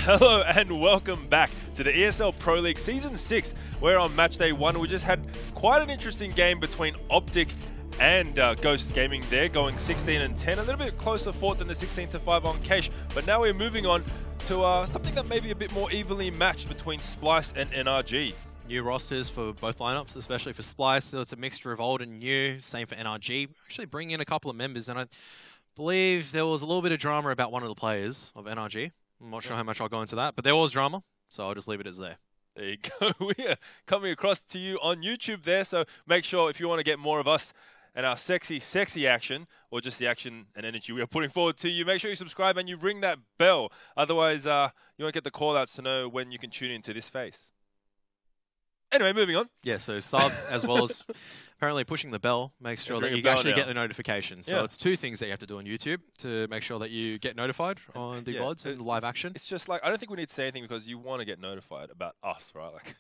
Hello and welcome back to the ESL Pro League Season 6. We're on match day 1. We just had quite an interesting game between Optic and Ghost Gaming there, going 16-10. A little bit closer fought than the 16-5 on Cache, but now we're moving on to something that may be a bit more evenly matched between Splyce and NRG. New rosters for both lineups, especially for Splyce. So it's a mixture of old and new. Same for NRG. Actually bringing in a couple of members, and I believe there was a little bit of drama about one of the players of NRG. I'm not sure how much I'll go into that, but there was drama, so I'll just leave it as there. There you go. We are coming across to you on YouTube there, so make sure if you want to get more of us and our sexy action, or just the action and energy we are putting forward to you, make sure you subscribe and you ring that bell. Otherwise, you won't get the call-outs to know when you can tune into this face. Anyway, moving on. Yeah, so sub as well as apparently pushing the bell makes sure that you actually get the notifications. So it's two things that you have to do on YouTube to make sure that you get notified on the VODs and live action. It's just like, I don't think we need to say anything because you want to get notified about us, right? Like,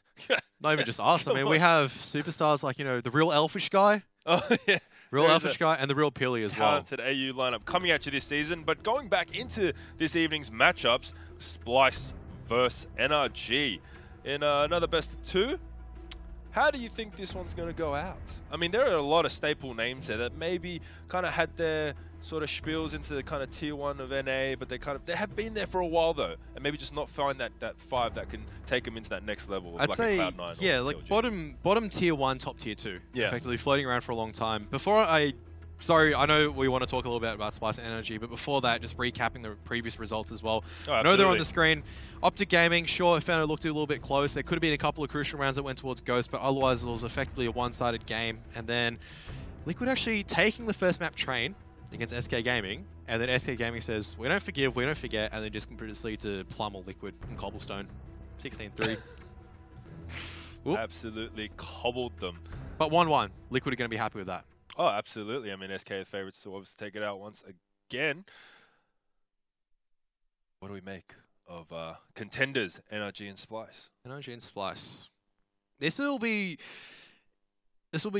not even just us. I mean, we have superstars like, you know, the real Elfish guy. Oh, yeah. Real Elfish guy and the real Pilly as well. Talented AU lineup coming at you this season. But going back into this evening's matchups, Splyce versus NRG in another best of 2. How do you think this one's going to go out? I mean, there are a lot of staple names there that maybe kind of had their sort of spiels into the kind of tier 1 of NA, but they have been there for a while though, and maybe just not find that 5 that can take them into that next level. I'd like say, a Cloud9 yeah, or like bottom tier 1, top tier 2. Yeah, effectively floating around for a long time. Sorry, I know we want to talk a little bit about Splyce and NRG, but before that, just recapping the previous results as well. Oh, I know they're on the screen. Optic Gaming, sure, Inferno looked a little bit close. There could have been a couple of crucial rounds that went towards Ghost, but otherwise it was effectively a one-sided game. And then Liquid actually taking the first map train against SK Gaming, and then SK Gaming says, we don't forgive, we don't forget, and then just can proceed to pummel Liquid and Cobblestone. 16-3. Absolutely cobbled them. But 1-1. Liquid are going to be happy with that. Oh, absolutely. I mean, SK are favourites to obviously take it out once again. What do we make of contenders, NRG and Splyce? NRG and Splyce. This will be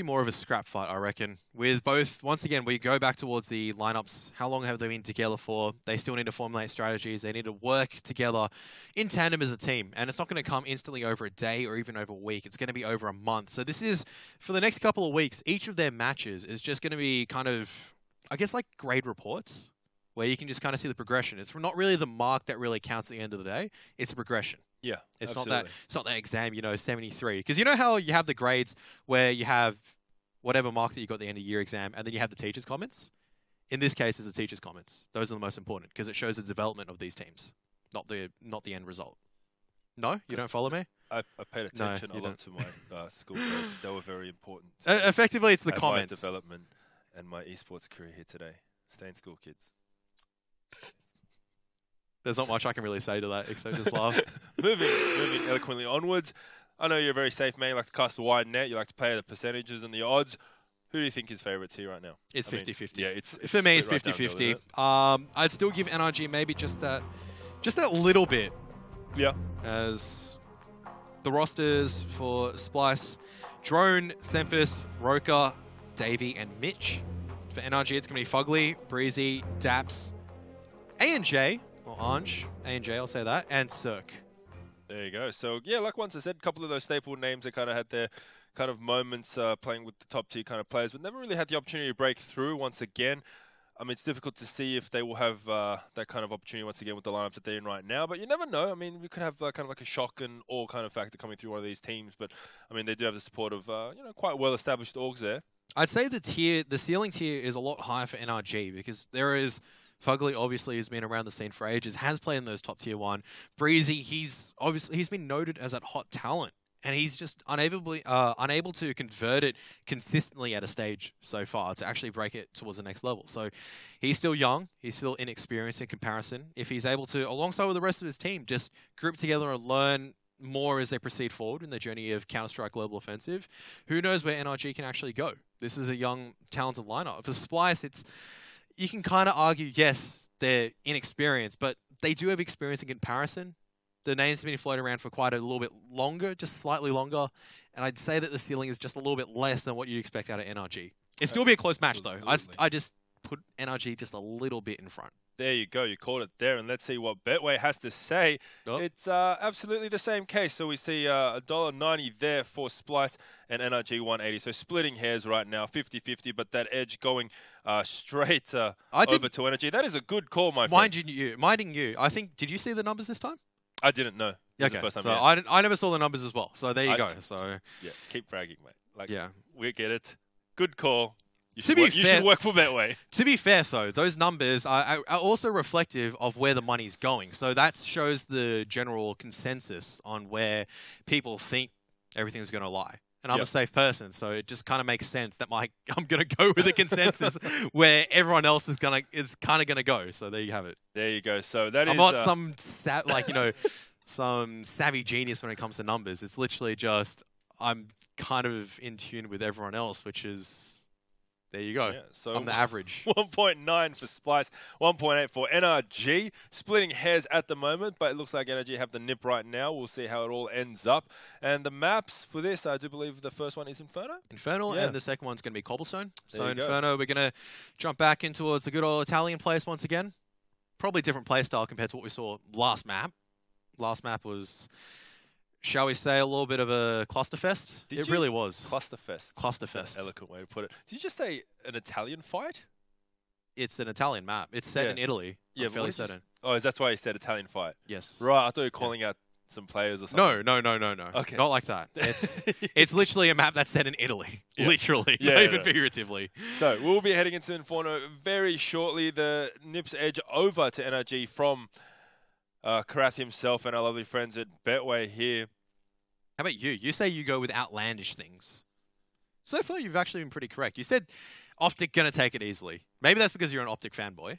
more of a scrap fight, I reckon. With both, once again, we go back towards the lineups. How long have they been together for? They still need to formulate strategies. They need to work together in tandem as a team. And it's not going to come instantly over a day or even over a week. It's going to be over a month. So this is, for the next couple of weeks, each of their matches is just going to be kind of, I guess, like grade reports, where you can just kind of see the progression. It's not really the mark that really counts at the end of the day. It's a progression. Yeah, it's not that exam, you know, 73. Because you know how you have the grades where you have whatever mark that you got at the end of year exam, and then you have the teacher's comments? In this case, it's the teacher's comments. Those are the most important because it shows the development of these teams, not the end result. No? You don't follow me? I paid attention a lot to my school grades. They were very important. Effectively, it's the comments. My development and my esports career here today. Stay in school, kids. There's not much I can really say to that, except just laugh. moving eloquently onwards. I know you're a very safe man. You like to cast a wide net. You like to play the percentages and the odds. Who do you think is favourites here right now? It's 50-50. Yeah, it's for me, it's 50-50. I'd still give NRG maybe just that little bit. Yeah. As the rosters for Splyce, Drone, Semphis, Roka, Davey, and Mitch. For NRG, it's going to be Fugly, Breezy, Daps, A&J. Or Ange, A&J, I'll say that, and Cirque. There you go. So, yeah, like once I said, a couple of those staple names that kind of had their kind of moments playing with the top-tier kind of players, but never really had the opportunity to break through once again. I mean, it's difficult to see if they will have that kind of opportunity once again with the lineups that they're in right now, but you never know. I mean, we could have kind of like a shock and awe kind of factor coming through one of these teams, but, I mean, they do have the support of, you know, quite well-established orgs there. I'd say the ceiling tier is a lot higher for NRG because there is... Fugly obviously has been around the scene for ages, has played in those top tier 1. Breezy, he's been noted as that hot talent, and he's just unable to convert it consistently at a stage so far to actually break it towards the next level. So he's still young, he's still inexperienced in comparison. If he's able to, alongside with the rest of his team, just group together and learn more as they proceed forward in their journey of Counter-Strike Global Offensive, who knows where NRG can actually go. This is a young, talented lineup. For Splyce, you can kind of argue, yes, they're inexperienced, but they do have experience in comparison. The names have been floating around for quite a little bit longer, just slightly longer, and I'd say that the ceiling is just a little bit less than what you'd expect out of NRG. It'd still be a close match, though. I just put NRG just a little bit in front. There you go. You called it there, and let's see what Betway has to say. Oh. It's absolutely the same case. So we see $1.90 there for Splyce and NRG 180. So splitting hairs right now, 50-50, but that edge going straight over to NRG. That is a good call, my friend. Minding you, I think, did you see the numbers this time? I didn't know. This is Okay, the first time so I never saw the numbers as well. So there you go. So yeah, keep bragging, mate. Like, yeah, we get it. Good call. You To be should fair, work for Betway. To be fair, though, those numbers are also reflective of where the money's going. So that shows the general consensus on where people think everything's going to lie. And I'm a safe person, so it just kind of makes sense that I'm going to go with a consensus where everyone else is kind of going to go. So there you have it. There you go. So that I'm not some some savvy genius when it comes to numbers. It's literally just I'm kind of in tune with everyone else, which is. There you go. Yeah, so I'm the average. 1.9 for Splyce, 1.8 for NRG. Splitting hairs at the moment, but it looks like NRG have the nip right now. We'll see how it all ends up. And the maps for this, I do believe the first one is Inferno? Inferno, and the second one's going to be Cobblestone. So go. Inferno, we're going to jump back in towards the good old Italian place once again. Probably different play style compared to what we saw last map. Last map was, shall we say, a little bit of a clusterfest? It really was. Clusterfest. Clusterfest. Eloquent way to put it. Did you just say an Italian fight? It's an Italian map. It's set in Italy. Yeah, fairly certain. Oh, is that why you said Italian fight? Yes. Right, I thought you were calling out some players or something. No. Okay. Not like that. It's literally a map that's set in Italy. Literally. Not even figuratively. So we'll be heading into Inferno very shortly. The Nips edge over to NRG from Karath himself and our lovely friends at Betway here. How about you? You say you go with outlandish things. So far, you've actually been pretty correct. You said Optic going to take it easily. Maybe that's because you're an Optic fanboy.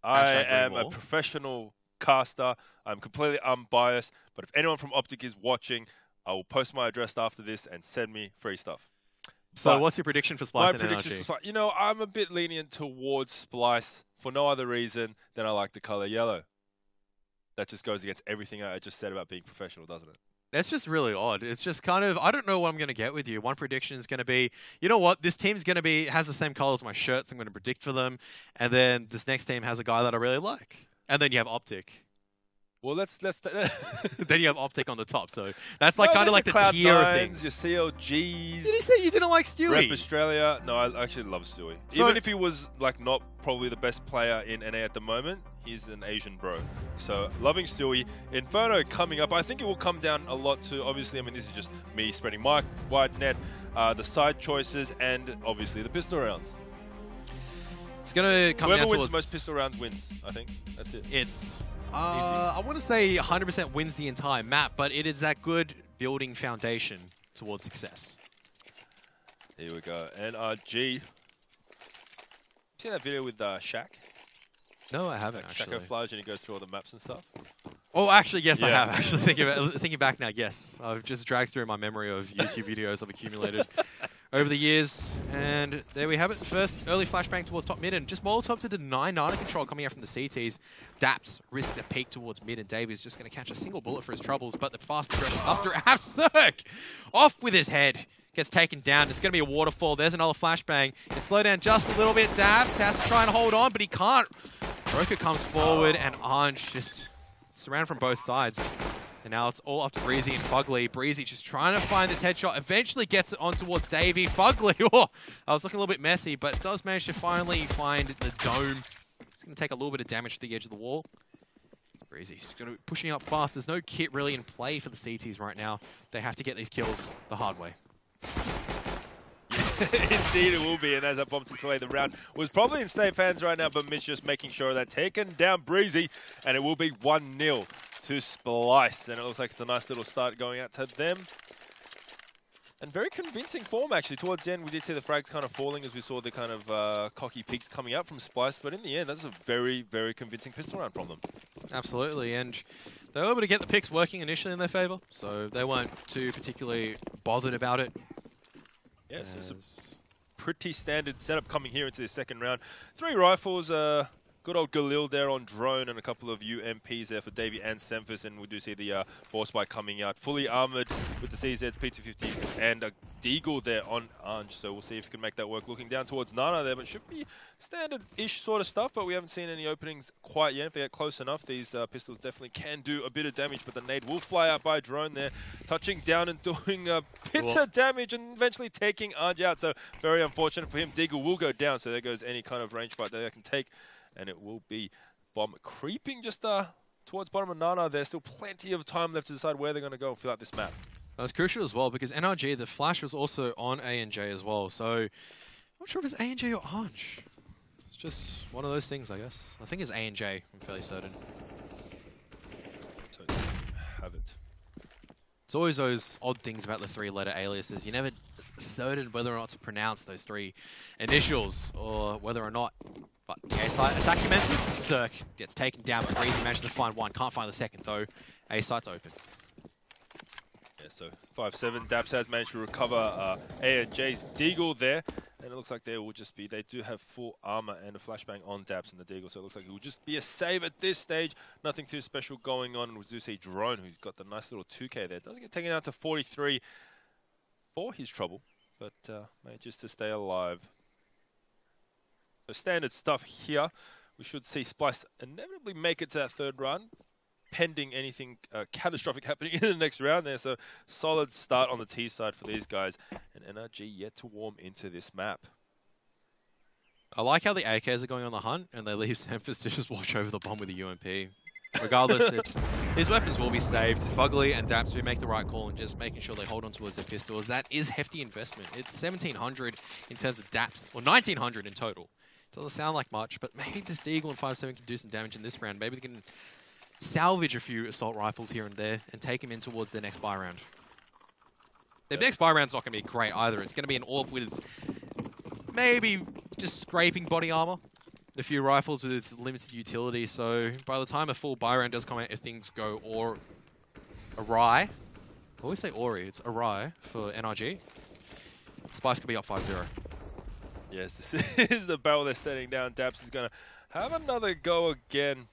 I am a professional caster. I'm completely unbiased. But if anyone from Optic is watching, I will post my address after this and send me free stuff. So what's your prediction for Splyce and NRG? You know, I'm a bit lenient towards Splyce for no other reason than I like the color yellow. That just goes against everything I just said about being professional, doesn't it? That's just really odd. It's just kind of, I don't know what I'm going to get with you. One prediction is going to be, you know what, this team's going to be, has the same color as my shirts. I'm going to predict for them. And then this next team has a guy that I really like. And then you have Optic. Well, let's then you have Optic on the top. So that's like kind of like the tier of things. Your CLGs. Did he say you didn't like Stewie? Rep Australia. No, I actually love Stewie. So, even if he was like not probably the best player in NA at the moment, he's an Asian bro. So loving Stewie. Inferno coming up. I think it will come down a lot to, obviously, I mean, this is just me spreading my wide net, the side choices, and obviously the pistol rounds. It's going to come down to whoever wins the most pistol rounds wins, I think. That's it. It's... I want to say 100% wins the entire map, but it is that good building foundation towards success. Here we go. NRG. Seen that video with Shaq? No, I haven't, actually. Shaq flies and he goes through all the maps and stuff. Oh, actually, yes, I have. Actually, thinking back now, yes. I've just dragged through my memory of YouTube videos I've accumulated over the years. And there we have it. First early flashbang towards top mid. And just Molotov to deny Nana control coming out from the CTs. Daps risked a peek towards mid. And Davies just going to catch a single bullet for his troubles. But the fast progression up through Absurk. Off with his head. Gets taken down. It's going to be a waterfall. There's another flashbang. Can slow down just a little bit. Daps has to try and hold on, but he can't. Broker comes forward, and Ange just surrounded from both sides. And now it's all up to Breezy and Fugly. Breezy just trying to find this headshot. Eventually gets it on towards Davey. Fugly, I was looking a little bit messy, but does manage to finally find the dome. It's going to take a little bit of damage to the edge of the wall. Breezy's going to be pushing up fast. There's no kit really in play for the CTs right now. They have to get these kills the hard way. Indeed it will be, and as that bombs its way, the round was probably in safe hands right now, but Mitch just making sure that taken down Breezy, and it will be 1-0 to Splyce, and it looks like it's a nice little start going out to them. And very convincing form, actually. Towards the end, we did see the frags kind of falling as we saw the kind of cocky peaks coming out from Splyce, but in the end, that's a very, very convincing pistol round from them. Absolutely, and they were able to get the picks working initially in their favor, so they weren't too particularly bothered about it. Yes, it's a pretty standard setup coming here into the second round. 3 rifles, good old Galil there on drone and a couple of UMPs there for Davey and Semphis, and we do see the Force Spike coming out. Fully armored with the CZs, P250s, and a Deagle there on Anj, so we'll see if we can make that work. Looking down towards Nana there, but should be standard-ish sort of stuff, but we haven't seen any openings quite yet. If they get close enough, these pistols definitely can do a bit of damage, but the nade will fly out by drone there, touching down and doing a bit of damage and eventually taking Anj out, so very unfortunate for him. Deagle will go down, so there goes any kind of range fight that they can take, and it will be Bomb creeping just towards bottom of Nana. There's still plenty of time left to decide where they're going to go and fill out this map. That's crucial as well, because NRG, the flash was also on A&J as well, so I'm not sure if it's A&J or Anj. It's just one of those things, I guess. I think it's A&J, I'm fairly certain. So have it. It's always those odd things about the three-letter aliases. You're never certain whether or not to pronounce those three initials, or whether or not. But the A-site attack commences. Cirque gets taken down, but Breezy manages to find one. Can't find the second, though. A-site's open. Yeah, so 5-7. Daps has managed to recover A&J's Deagle there. And it looks like they will just be, they do have full armor and a flashbang on Daps and the Deagle, so it looks like it will just be a save at this stage. Nothing too special going on. We do see Drone, who's got the nice little 2K there. Doesn't get taken out to 43 for his trouble, but manages to stay alive. So standard stuff here. We should see Splyce inevitably make it to that third run, pending anything catastrophic happening in the next round there. So solid start on the T side for these guys. And NRG yet to warm into this map. I like how the AKs are going on the hunt, and they leave Semphis to just watch over the bomb with the UMP. Regardless, his weapons will be saved. Fugly and Daps do make the right call and just making sure they hold on towards their pistols. That is hefty investment. It's 1,700 in terms of Daps, or 1,900 in total. Doesn't sound like much, but maybe this Deagle and 5-7 can do some damage in this round. Maybe they can salvage a few assault rifles here and there and take him in towards their next buy round. Their next buy round's not going to be great either. It's going to be an AWP with maybe just scraping body armor, a few rifles with limited utility. So by the time a full buy round does come out, if things go awry, I always say Ori, it's awry for NRG, Splyce could be up 5-0. Yes, this is the barrel they're setting down. Daps is going to have another go again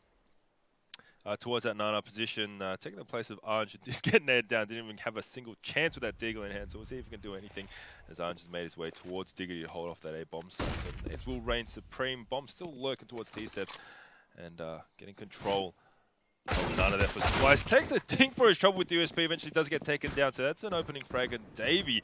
towards that Nana position, taking the place of Anj. Just getting nailed down, didn't even have a single chance with that Deagle in hand, so we'll see if he can do anything as Anj has made his way towards Diggity to hold off that A-bomb site. So it will reign supreme. Bomb still lurking towards T-steps and getting control. None of that for Splyce. Takes a dink for his trouble with the USP, eventually does get taken down, so that's an opening frag, and Davey.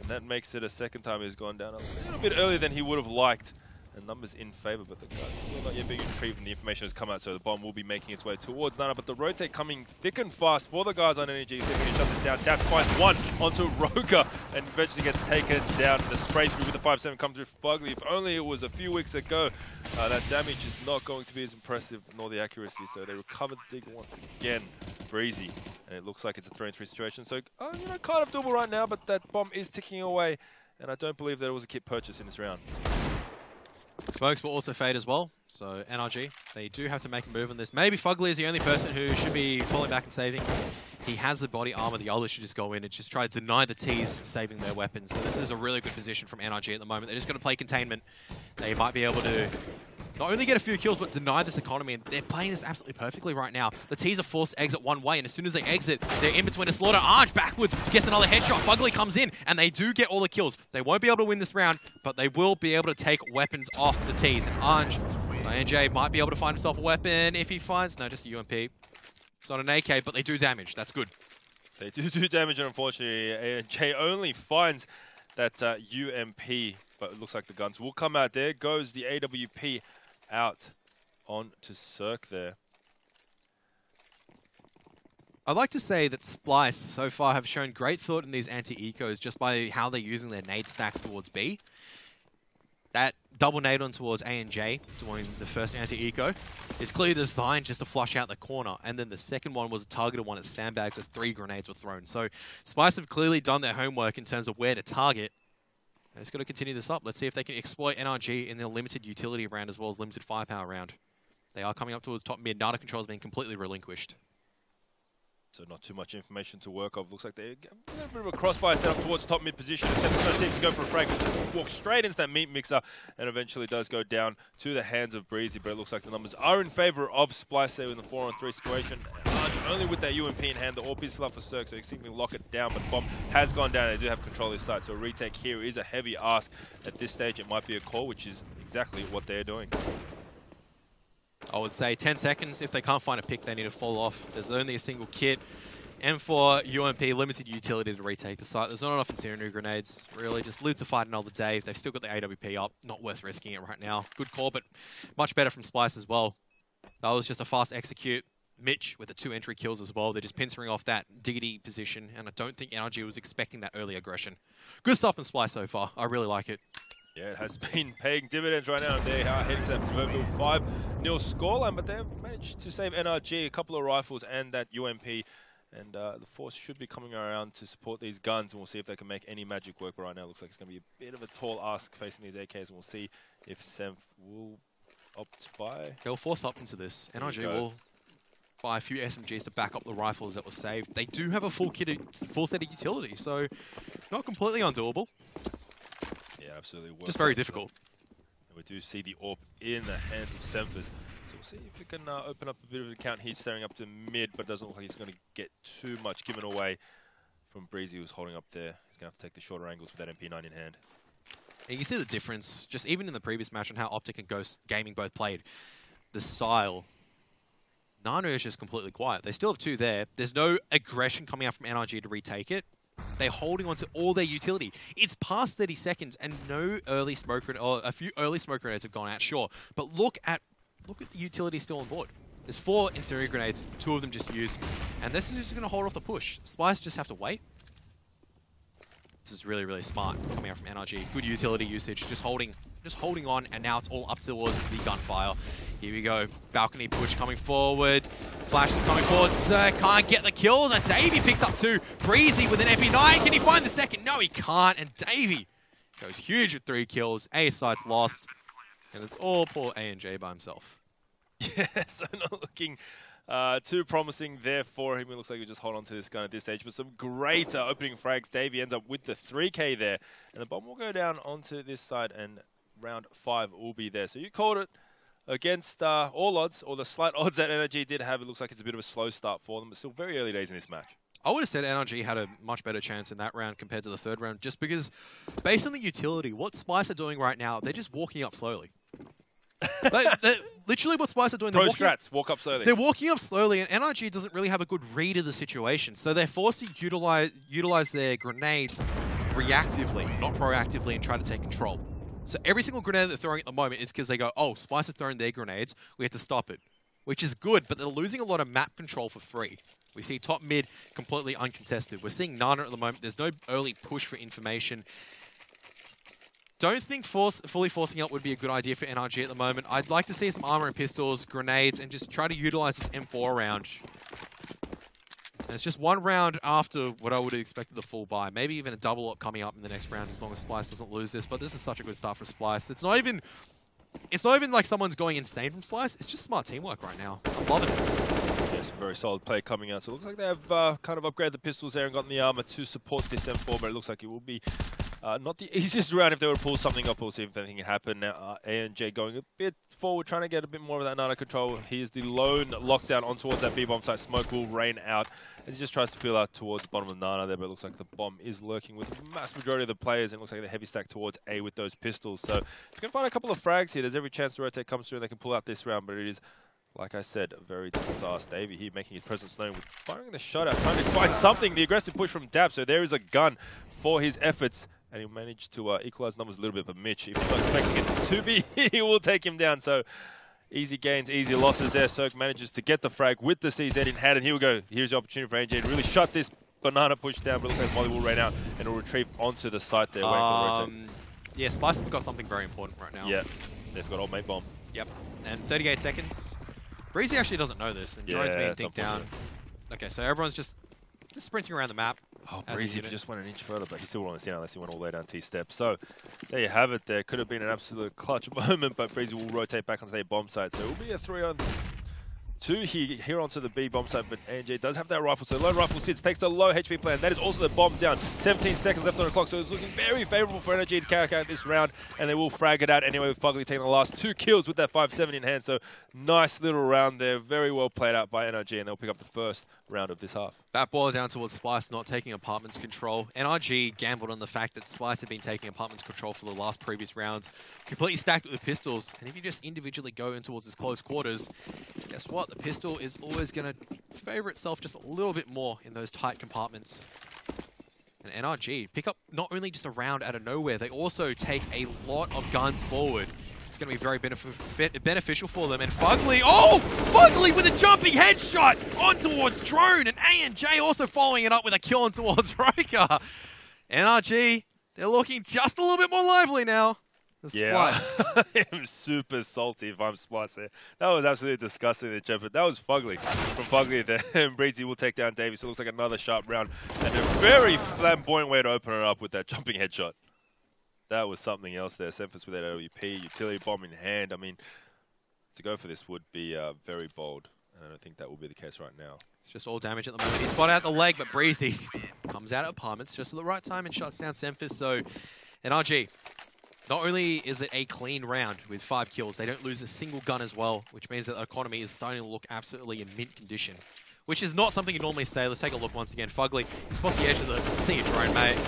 And that makes it a second time he's gone down a little bit earlier than he would have liked. And numbers in favor, but the guy's still not yet being retrieved, and the information has come out, so the bomb will be making its way towards Nana. But the rotate coming thick and fast for the guys on NRG. See if we can shut this down. Daps finds one onto Roka and eventually gets taken down. The spray through with the 5-7 comes through Fugly. If only it was a few weeks ago, that damage is not going to be as impressive, nor the accuracy. So they recovered the dig once again. Breezy. And it looks like it's a 3-3 situation. So, you know, kind of doable right now, but that bomb is ticking away. And I don't believe there was a kit purchase in this round. Smokes will also fade as well, so NRG, they do have to make a move on this. Maybe Fugly is the only person who should be falling back and saving. He has the body armor, the others should just go in and just try to deny the T's saving their weapons. So this is a really good position from NRG at the moment. They're just going to play containment. They might be able to not only get a few kills, but deny this economy, and they're playing this absolutely perfectly right now. The T's are forced to exit one way, and as soon as they exit, they're in between a slaughter. Anj backwards, gets another headshot. Fugly comes in, and they do get all the kills. They won't be able to win this round, but they will be able to take weapons off the T's. And ANJ might be able to find himself a weapon if he finds, no, just a UMP. It's not an AK, but they do damage. That's good. They do damage, and unfortunately, ANJ only finds that UMP, but it looks like the guns will come out. There goes the AWP out on to Cirque there. I'd like to say that Splyce so far have shown great thought in these anti-ecos just by how they're using their nade stacks towards B. That double nade on towards A and J, doing the first anti-eco, it's clearly designed just to flush out the corner, and then the second one was a targeted one at sandbags where 3 grenades were thrown. So Splyce have clearly done their homework in terms of where to target. They're just going to continue this up. Let's see if they can exploit NRG in their limited utility round as well as limited firepower round. They are coming up towards top mid. Data control is being completely relinquished. So not too much information to work off. Looks like they get a little bit of a crossfire set up towards top mid position. Seems to go for a frag, but just walks straight into that meat mixer and eventually does go down to the hands of Breezy. But it looks like the numbers are in favor of Splyce there in the 4-on-3 situation. Only with that UMP in hand, the AWP is still up for Cirque, so he can lock it down, but Bomb has gone down. They do have control of this side, so a retake here is a heavy ask. At this stage, it might be a call, which is exactly what they're doing. I would say 10 seconds. If they can't find a pick, they need to fall off. There's only a single kit. And for UMP, limited utility to retake the site. There's not enough incendiary grenades, really. Just live to fight another day. They've still got the AWP up. Not worth risking it right now. Good call, but much better from Splyce as well. That was just a fast execute. Mitch with the 2 entry kills as well. They're just pincering off that diggity position, and I don't think NRG was expecting that early aggression. Good stuff from Splyce so far. I really like it. Yeah, it has been paying dividends right now, and they are heading to that proverbial 5-0 scoreline, but they've managed to save NRG, a couple of rifles and that UMP, and the Force should be coming around to support these guns, and we'll see if they can make any magic work. But right now, it looks like it's going to be a bit of a tall ask facing these AKs, and we'll see if Senf will opt by. They'll force up into this. NRG will buy a few SMGs to back up the rifles that were saved. They do have a full set of utility, so not completely undoable. Yeah, absolutely. Just very difficult. And we do see the AWP in the hands of Senfers. So we'll see if we can open up a bit of an account here, staring up to mid, but it doesn't look like he's going to get too much given away from Breezy, who's holding up there. He's going to have to take the shorter angles with that MP9 in hand. And you see the difference, just even in the previous match, on how Optic and Ghost Gaming both played. The style. Nano is just completely quiet. They still have 2 there. There's no aggression coming out from NRG to retake it. They're holding on to all their utility. It's past 30 seconds and no early smoke grenades, or a few early smoke grenades have gone out, sure. But look at the utility still on board. There's 4 incendiary grenades, 2 of them just used. And this is just going to hold off the push. Splyce just have to wait. This is really, really smart coming out from NRG. Good utility usage, just holding on, and now it's all up towards the gunfire. Here we go. Balcony push coming forward. Flash is coming forward. Can't get the kills, and Davey picks up 2. Breezy with an MP9. Can he find the second? No, he can't. And Davey goes huge with 3 kills. A site's lost. And it's all poor A&J by himself. Yeah, so not looking too promising there for him. It looks like he'll just hold on to this gun at this stage. But some great opening frags. Davey ends up with the 3K there. And the bomb will go down onto this side, and round 5 will be there. So you called it against all odds, or the slight odds that NRG did have. It looks like it's a bit of a slow start for them, but still very early days in this match. I would have said NRG had a much better chance in that round compared to the 3rd round, just because, based on the utility, what Splyce are doing right now, they're just walking up slowly. Literally what Splyce are doing, walk up slowly. They're walking up slowly, and NRG doesn't really have a good read of the situation, so they're forced to utilize their grenades reactively, not proactively, and try to take control. So every single grenade they're throwing at the moment is because they go, oh, Splyce are throwing their grenades, we have to stop it. Which is good, but they're losing a lot of map control for free. We see top mid completely uncontested. We're seeing Nana at the moment. There's no early push for information. Don't think fully forcing up would be a good idea for NRG at the moment. I'd like to see some armor and pistols, grenades, and just try to utilize this M4 round. And it's just 1 round after what I would have expected the full buy. Maybe even a double up coming up in the next round as long as Splyce doesn't lose this. But this is such a good start for Splyce. It's not even like someone's going insane from Splyce. It's just smart teamwork right now. I'm loving it. Yes, very solid play coming out. So it looks like they have kind of upgraded the pistols there and gotten the armor to support this M4, but it looks like it will be not the easiest round if they were to pull something up. We'll see if anything can happen. Now, A&J going a bit forward, trying to get a bit more of that Nana control. He is the lone lockdown on towards that B-bomb site. Smoke will rain out as he just tries to feel out towards the bottom of Nana there, but it looks like the bomb is lurking with the mass majority of the players, and it looks like the heavy stack towards A with those pistols. So if you can find a couple of frags here, there's every chance the rotate comes through and they can pull out this round, but it is, like I said, very difficult to ask. Davey here making his presence known with firing the shutout, trying to find something. The aggressive push from Dap, so there is a gun for his efforts. And he'll manage to equalize numbers a little bit, but Mitch, if he's not expecting it to be, he will take him down. So easy gains, easy losses there. Cirque manages to get the frag with the CZ in hand, and here we go. Here's the opportunity for AJ to really shut this banana push down, but it looks like Molly will rain out, and it'll retrieve onto the site there. Yeah, Splyce have got something very important right now. Yeah, they've got old mate bomb. Yep, and 38 seconds. Breezy actually doesn't know this, and Jones being dinked down. Okay, so everyone's just sprinting around the map. Oh, Breezy, if he just went an inch further, but he still won't see unless he went all the way down T-step. So there you have it there. Could have been an absolute clutch moment, but Breezy will rotate back onto their bomb site. So it will be a 3-on-2 2 here onto the B bomb site, but NRG does have that rifle, so low rifle sits, takes the low HP plan. That is also the bomb down. 17 seconds left on the clock, so it's looking very favorable for NRG to carry out this round, and they will frag it out anyway with Fugly taking the last 2 kills with that 5-7 in hand. So nice little round there, very well played out by NRG, and they'll pick up the first round of this half. That boiled down towards Splyce not taking apartments control. NRG gambled on the fact that Splyce had been taking apartments control for the last previous rounds, completely stacked with pistols, and if you just individually go in towards his close quarters, guess what? The pistol is always going to favor itself just a little bit more in those tight compartments. And NRG pick up not only just a round out of nowhere, they also take a lot of guns forward. It's going to be very beneficial for them. And Fugly, Fugly with a jumping headshot on towards Drone, and A&J also following it up with a kill on towards Roker. NRG, they're looking just a little bit more lively now. Yeah, I'm super salty if I'm Splyce there. That was absolutely disgusting, the chat, but that was Fugly. From Fugly there, and Breezy will take down Davey, so it looks like another sharp round. And a very flamboyant way to open it up with that jumping headshot. That was something else there. Semphis with that LVP, utility bomb in hand. I mean, to go for this would be very bold. And I don't think that will be the case right now. It's just all damage at the moment. He spotted out the leg, but Breezy comes out of apartments just at the right time and shuts down Semphis. So, NRG, not only is it a clean round with 5 kills, they don't lose a single gun as well, which means that the economy is starting to look absolutely in mint condition. Which is not something you normally say. Let's take a look once again. Fugly, spots the edge of the see a drone, mate.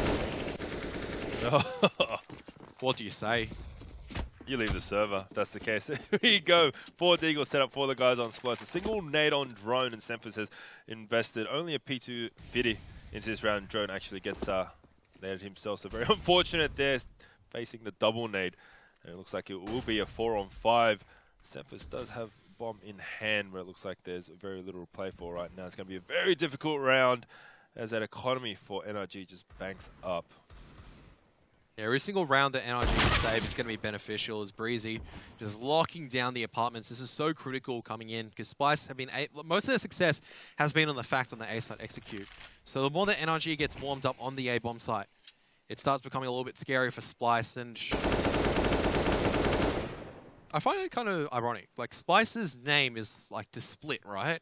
What do you say? You leave the server, if that's the case. Here you go. 4 Deagle set up for the guys on Splyce. A single nade on Drone, and Semphis has invested only a P250 into this round. Drone actually gets naded himself, so very unfortunate there, facing the double nade. And it looks like it will be a 4-on-5. Semphis does have bomb in hand, where it looks like there's very little to play for right now. It's going to be a very difficult round, as that economy for NRG just banks up. Yeah, every single round that NRG can save is going to be beneficial, as Breezy just locking down the apartments. This is so critical coming in, because Splyce have been most of their success has been on the fact on the A site execute. So the more that NRG gets warmed up on the A bomb site, it starts becoming a little bit scary for Splyce. And I find it kind of ironic. Like, Splyce's name is like to split, right?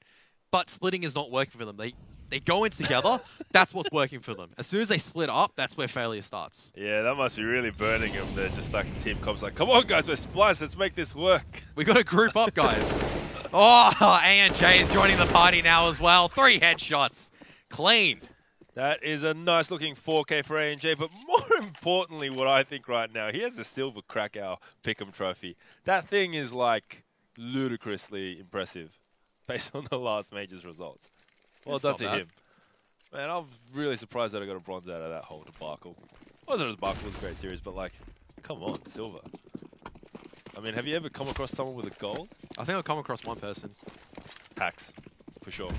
But splitting is not working for them. They go in together, that's what's working for them. As soon as they split up, that's where failure starts. Yeah, that must be really burning them. They're just like Team Comp's like, come on guys, we're Splyce, let's make this work. We got to group up, guys. A&J is joining the party now as well. 3 headshots. Clean. That is a nice looking 4K for A&J, but more importantly, what I think right now, he has the silver Krakow Pick'em trophy. That thing is like ludicrously impressive based on the last major's results. Well done to him. Man, I'm really surprised that I got a bronze out of that whole debacle. It wasn't a debacle, it was a great series, but like, come on, silver. I mean, have you ever come across someone with a gold? I think I've come across one person. Hacks, for sure.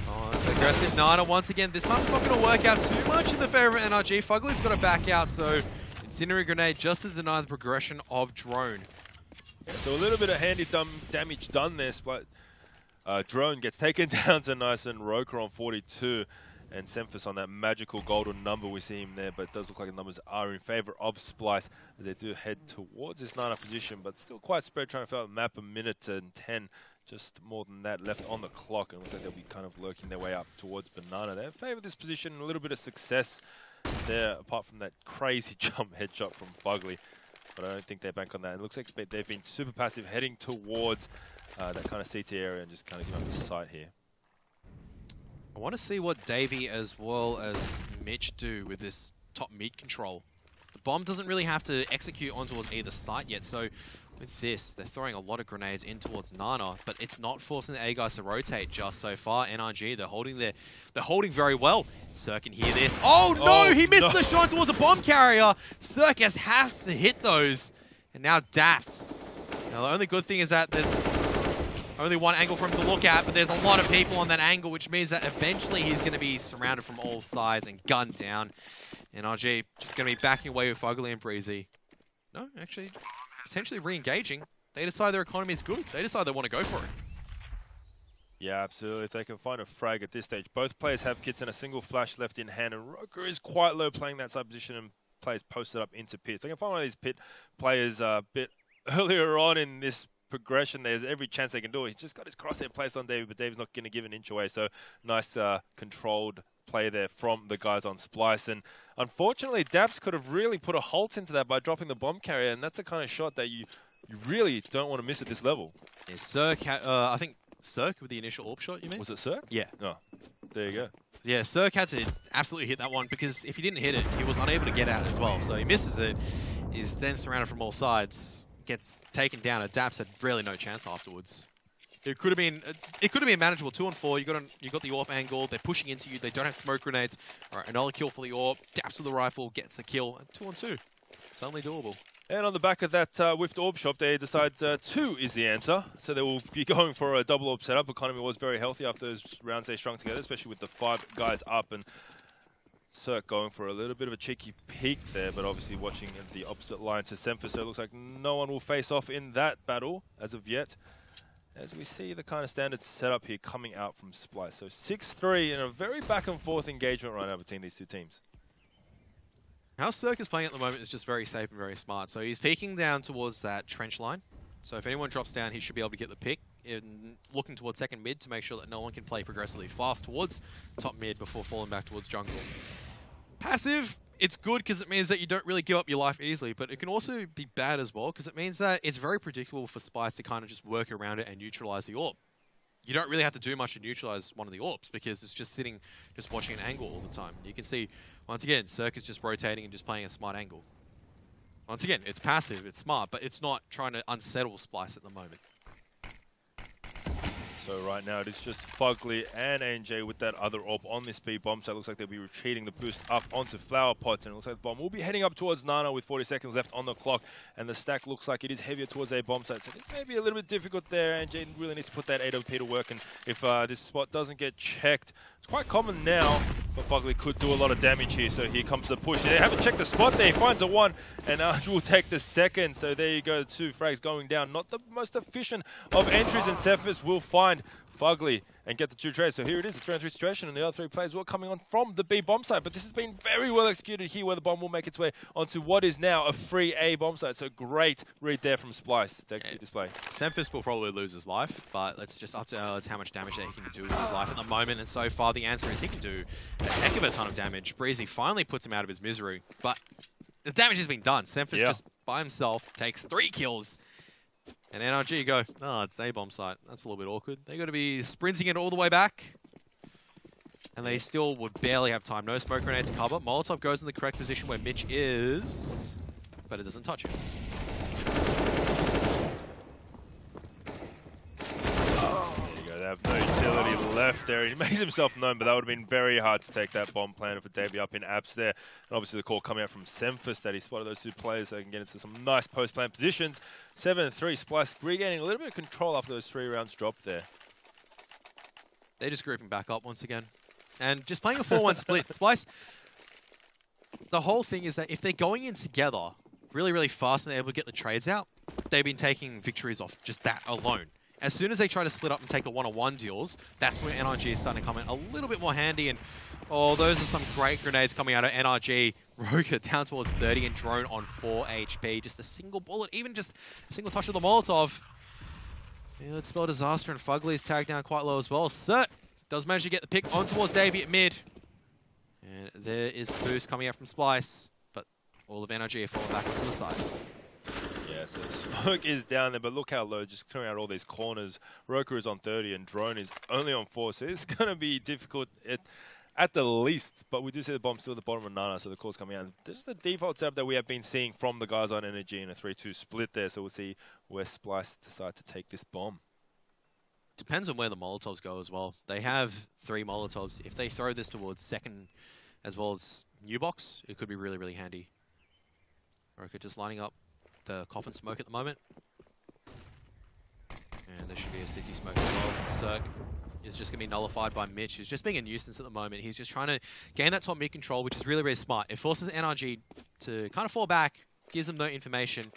Oh, it's aggressive Nana once again. This time it's not going to work out too much in the favor of NRG. Fugly's got to back out, so Incendiary Grenade just to deny the progression of Drone. Yeah, so a little bit of handy damage done there, but Drone gets taken down to nice and Roker on 42, and Semphis on that magical golden number. We see him there, but it does look like the numbers are in favor of Splyce as they do head towards this 9-up position, but still quite spread, trying to fill out the map. 1:10, just more than that left on the clock, and it looks like they'll be kind of lurking their way up towards Banana. They favor this position, a little bit of success there, apart from that crazy jump headshot from Fugly, but I don't think they bank on that. It looks like they've been super passive, heading towards that kind of CT area and just kind of give up the sight here. I want to see what Davey as well as Mitch do with this top mid control. The bomb doesn't really have to execute on towards either site yet, so with this, they're throwing a lot of grenades in towards Nana, but it's not forcing the A guys to rotate just so far. NRG, they're holding very well. Cirque can hear this. Oh no, he missed the shot towards a bomb carrier. Cirque has to hit those, and now Daps. Now the only good thing is that there's only one angle for him to look at, but there's a lot of people on that angle, which means that eventually he's going to be surrounded from all sides and gunned down. NRG just going to be backing away with Fugly and Breezy. No, actually, potentially re-engaging. They decide their economy is good. They decide they want to go for it. Yeah, absolutely. If they can find a frag at this stage. Both players have kits and a single flash left in hand, and Roker is quite low playing that side position and players posted up into pit. If they can find one of these pit players a bit earlier on in this progression. There's every chance they can do it. He's just got his crosshair placed on Davey, but Dave's not going to give an inch away. So nice controlled play there from the guys on Splyce. And unfortunately, Daps could have really put a halt into that by dropping the bomb carrier, and that's the kind of shot that you really don't want to miss at this level. Yeah, Cirque, I think Cirque with the initial AWP shot, you mean? Was it Cirque? Yeah. Oh, there you go. Yeah, Cirque had to absolutely hit that one because if he didn't hit it, he was unable to get out as well. So he misses it, is then surrounded from all sides, gets taken down. Daps had really no chance afterwards. It could have been manageable. 2 on 4. You got the AWP angle. They're pushing into you. They don't have smoke grenades. All right, another kill for the AWP. Daps with the rifle gets a kill. And 2 on 2. It's only doable. And on the back of that whiffed AWP shot, they decide 2 is the answer. So they will be going for a double AWP setup. Economy was very healthy after those rounds they strung together, especially with the 5 guys up. And Cirque going for a little bit of a cheeky peek there, but obviously watching the opposite line to Semphis. So it looks like no one will face off in that battle as of yet. As we see the kind of standard setup here coming out from Splyce. So 6-3 in a very back and forth engagement right now between these two teams. How Cirque is playing at the moment is just very safe and very smart. So he's peeking down towards that trench line. So if anyone drops down, he should be able to get the pick. Looking towards second mid to make sure that no one can play progressively fast towards top mid before falling back towards jungle. Passive, it's good because it means that you don't really give up your life easily, but it can also be bad as well because it means that it's very predictable for Splyce to kind of just work around it and neutralize the AWP. You don't really have to do much to neutralize one of the AWPs because it's just sitting, just watching an angle all the time. You can see, once again, Cirque is just rotating and just playing a smart angle. Once again, it's passive, it's smart, but it's not trying to unsettle Splyce at the moment. So right now it is just Fugly and ANJ with that other AWP on this B bomb. So it looks like they'll be retreating the boost up onto Flower Pots. And it looks like the bomb will be heading up towards Nana with 40 seconds left on the clock. And the stack looks like it is heavier towards A bomb site. So this may be a little bit difficult there. ANJ really needs to put that AWP to work. And if this spot doesn't get checked, it's quite common now, but Fugly could do a lot of damage here. So here comes the push. They haven't checked the spot there. He finds a 1, and NRG will take the second. So there you go, 2 frags going down. Not the most efficient of entries, and Cephas will find Fugly and get the 2 trades. So here it is, a 3-on-3 situation, and the other 3 players were coming on from the B bomb site. But this has been very well executed here, where the bomb will make its way onto what is now a free A bomb site. So great read there from Splyce to execute this play. Semphis will probably lose his life, but it's just up to Erlitz how much damage that he can do with his life at the moment. And so far, the answer is he can do a heck of a ton of damage. Breezy finally puts him out of his misery, but the damage has been done. Semphis just by himself takes 3 kills. And NRG go, oh, it's A bomb site. That's a little bit awkward. They got to be sprinting it all the way back. And they still would barely have time. No smoke grenade to cover. Molotov goes in the correct position where Mitch is, but it doesn't touch him. They have no utility left there. He makes himself known, but that would have been very hard to take that bomb planted for Davey up in apps there. And obviously the call coming out from Semphis that he spotted those 2 players so they can get into some nice post-plant positions. 7-3, Splyce regaining a little bit of control after those 3 rounds dropped there. They're just grouping back up once again. And just playing a 4-1 split. Splyce, the whole thing is that if they're going in together really, really fast and they're able to get the trades out, they've been taking victories off just that alone. As soon as they try to split up and take the 1-on-1 deals, that's where NRG is starting to come in a little bit more handy. And, oh, those are some great grenades coming out of NRG. Roka down towards 30 and Drone on 4 HP. Just a single bullet, even just a single touch of the Molotov. Yeah, let's spell disaster, and Fugly is tagged down quite low as well. Cert does manage to get the pick on towards Davey at mid. And there is the boost coming out from Splyce, but all of NRG are falling back into the side. Yeah, so smoke is down there, but look how low, just clearing out all these corners. Roka is on 30 and Drone is only on 4, so it's going to be difficult at the least. But we do see the bomb still at the bottom of Nana, so the call's coming out. This is the default setup that we have been seeing from the guys on NRG in a 3-2 split there, so we'll see where Splyce decide to take this bomb. Depends on where the Molotovs go as well. They have 3 Molotovs. If they throw this towards second as well as new box, it could be really, really handy. Roka just lining up the coffin smoke at the moment. And there should be a city smoke as well. Cirque is just going to be nullified by Mitch, who's just being a nuisance at the moment. He's just trying to gain that top mid control, which is really, really smart. It forces NRG to kind of fall back, gives them no information.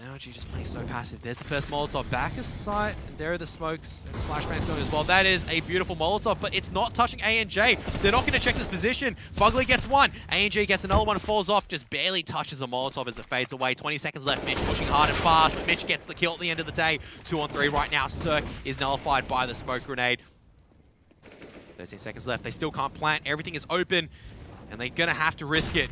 NRG just playing so passive. There's the first Molotov back a site, and there are the smokes and flashbangs going as well. That is a beautiful Molotov, but it's not touching ANJ. They're not going to check this position. Fugly gets one. ANJ gets another one, falls off, just barely touches the Molotov as it fades away. 20 seconds left. Mitch pushing hard and fast, but Mitch gets the kill at the end of the day. 2 on 3 right now. Cirque is nullified by the smoke grenade. 13 seconds left. They still can't plant. Everything is open, and they're going to have to risk it.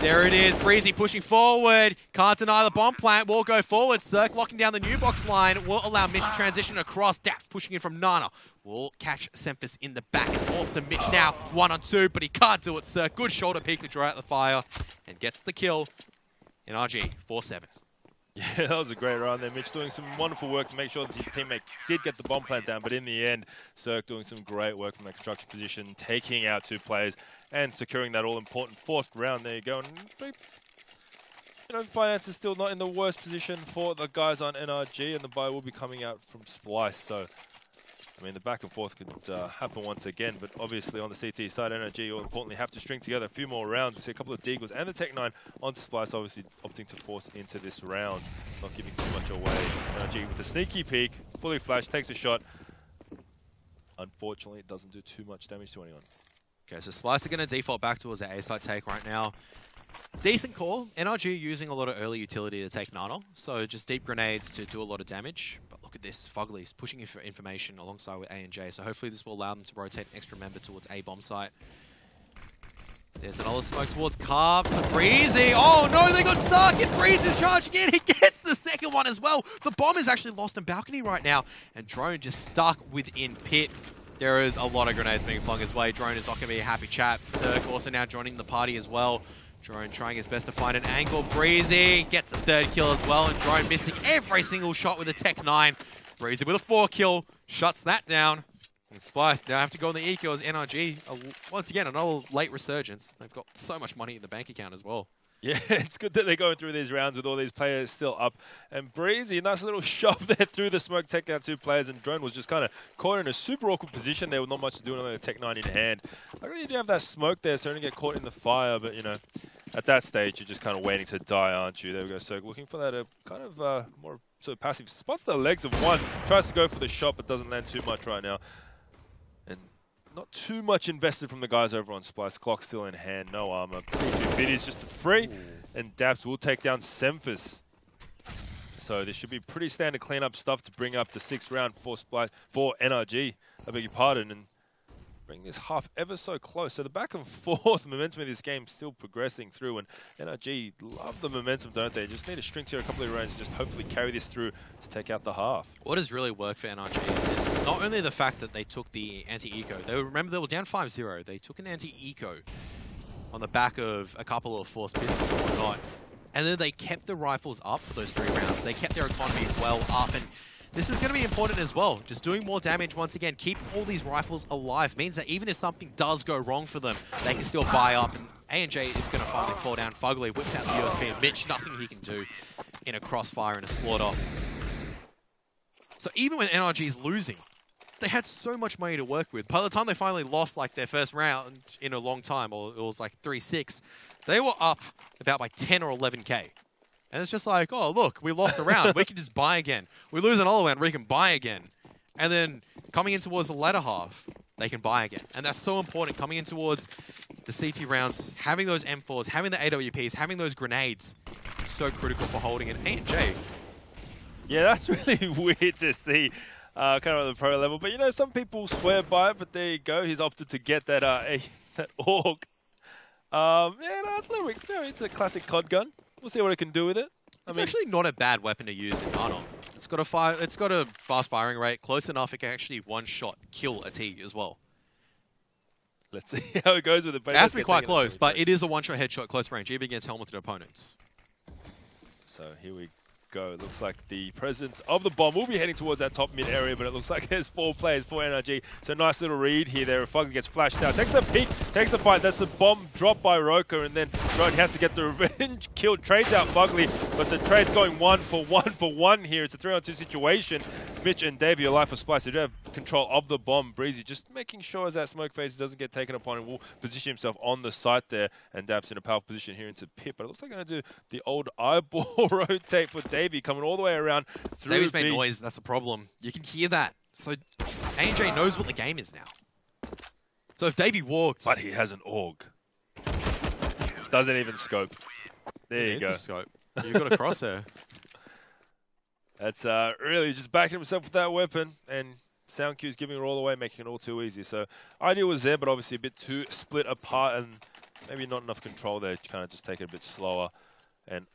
There it is. Breezy pushing forward. Can't deny the bomb plant. Will go forward. Cirque locking down the new box line. Will allow Mitch to transition across. Daft pushing in from Nana. Will catch Semphis in the back. It's off to Mitch now. 1 on 2, but he can't do it, Cirque. Good shoulder peek to draw out the fire. And gets the kill. NRG, 4-7. Yeah, that was a great run there. Mitch doing some wonderful work to make sure that his teammate did get the bomb plant down, but in the end, Cirque doing some great work from that construction position, taking out 2 players and securing that all-important 4th round. There you go. And, you know, Finance is still not in the worst position for the guys on NRG, and the buy will be coming out from Splyce. So, I mean, the back and forth could happen once again, but obviously on the CT side, NRG will importantly have to string together a few more rounds. We see a couple of Deagles and the Tech-9 onto Splyce, obviously opting to force into this round, not giving too much away. NRG with a sneaky peek, fully flashed, takes a shot. Unfortunately, it doesn't do too much damage to anyone. Okay, so Splyce are going to default back towards their A-side take right now. Decent call. NRG using a lot of early utility to take Nana, so just deep grenades to do a lot of damage. But look at this, Fugly's pushing in for information alongside with ANJ, so hopefully this will allow them to rotate an extra member towards A bomb site. There's another smoke towards Carb for Breezy. Oh no, they got stuck, and Breezy's charging in. He gets the second one as well. The bomb is actually lost in balcony right now, and Drone just stuck within pit. There is a lot of grenades being flung his way. Drone is not going to be a happy chap. Cirque also now joining the party as well. Drone trying his best to find an angle. Breezy gets the 3rd kill as well, and Drone missing every single shot with a Tech-9. Breezy with a 4 kill, shuts that down. And Splyce now have to go on the eco as NRG. Once again, another late resurgence. They've got so much money in the bank account as well. Yeah, it's good that they're going through these rounds with all these players still up. And Breezy, nice little shove there through the smoke, taking out 2 players. And Drone was just kind of caught in a super awkward position there with not much to do with the Tech-9 in hand. I really do have that smoke there, so only get caught in the fire. But, you know, at that stage, you're just kind of waiting to die, aren't you? There we go. So looking for that kind of more sort of passive. Spots the legs of one, tries to go for the shot, but doesn't land too much right now. And not too much invested from the guys over on Splyce. Clock still in hand, no armor. Biddy's just a free, and Daps will take down Semphis. So this should be pretty standard cleanup stuff to bring up the 6th round for Splyce, for NRG. I beg your pardon, and bring this half ever so close. So the back and forth momentum of this game still progressing through, and NRG love the momentum, don't they? Just need to string together a couple of rounds and just hopefully carry this through to take out the half. What has really worked for NRG is not only the fact that they took the anti-eco. Remember, they were down 5-0. They took an anti-eco on the back of a couple of forced pistols and whatnot. And then they kept the rifles up for those 3 rounds. They kept their economy well up, and this is going to be important as well. Just doing more damage once again. Keep all these rifles alive means that even if something does go wrong for them, they can still buy up. And ANJ is going to finally fall down. Fugly whips out the USP, and Mitch, nothing he can do in a crossfire and a slaughter. So even when NRG is losing, they had so much money to work with. By the time they finally lost like their first round in a long time, or it was like 3-6, they were up about by 10 or 11k. And it's just like, oh, look, we lost a round. We can just buy again. We lose another round, we can buy again. And then coming in towards the latter half, they can buy again. And that's so important, coming in towards the CT rounds, having those M4s, having the AWPs, having those grenades. So critical for holding an A&J. Yeah, that's really weird to see. Kind of on the pro level, but you know, some people swear by it, but there you go. He's opted to get that that AUG. Yeah, no, it's a little bit, you know, it's a classic COD gun. We'll see what it can do with it. It's actually not a bad weapon to use in Nana. It's got a fast firing rate, close enough it can actually one-shot kill a T as well. Let's see how it goes with it. It has to be quite close, but it is a one-shot headshot close range, even against helmeted opponents. So here we go. It looks like the presence of the bomb will be heading towards that top mid area, but it looks like there's 4 players for NRG. So nice little read here there. Fugly gets flashed out. Takes a peek, takes a fight. That's the bomb dropped by Roka, and then Drone has to get the revenge kill. Trades out Fugly, but the trade's going 1 for 1 for 1 here. It's a 3-on-2 situation. Mitch and Davey alive for Splyce. They do have control of the bomb. Breezy just making sure as that smoke phase doesn't get taken upon and will position himself on the site there. And Dab's in a powerful position here into Pip. But it looks like they're going to do the old eyeball rotate for Davey coming all the way around through Davey's made noise. That's a problem. You can hear that. So A&J knows what the game is now. So if Davey walked... But he has an AUG. Doesn't even scope. There you go. Scope. You've got a crosshair. That's really just backing himself with that weapon, and Sound Q's giving it all away, making it all too easy. So idea was there, but obviously a bit too split apart, and maybe not enough control there to kind of just take it a bit slower. And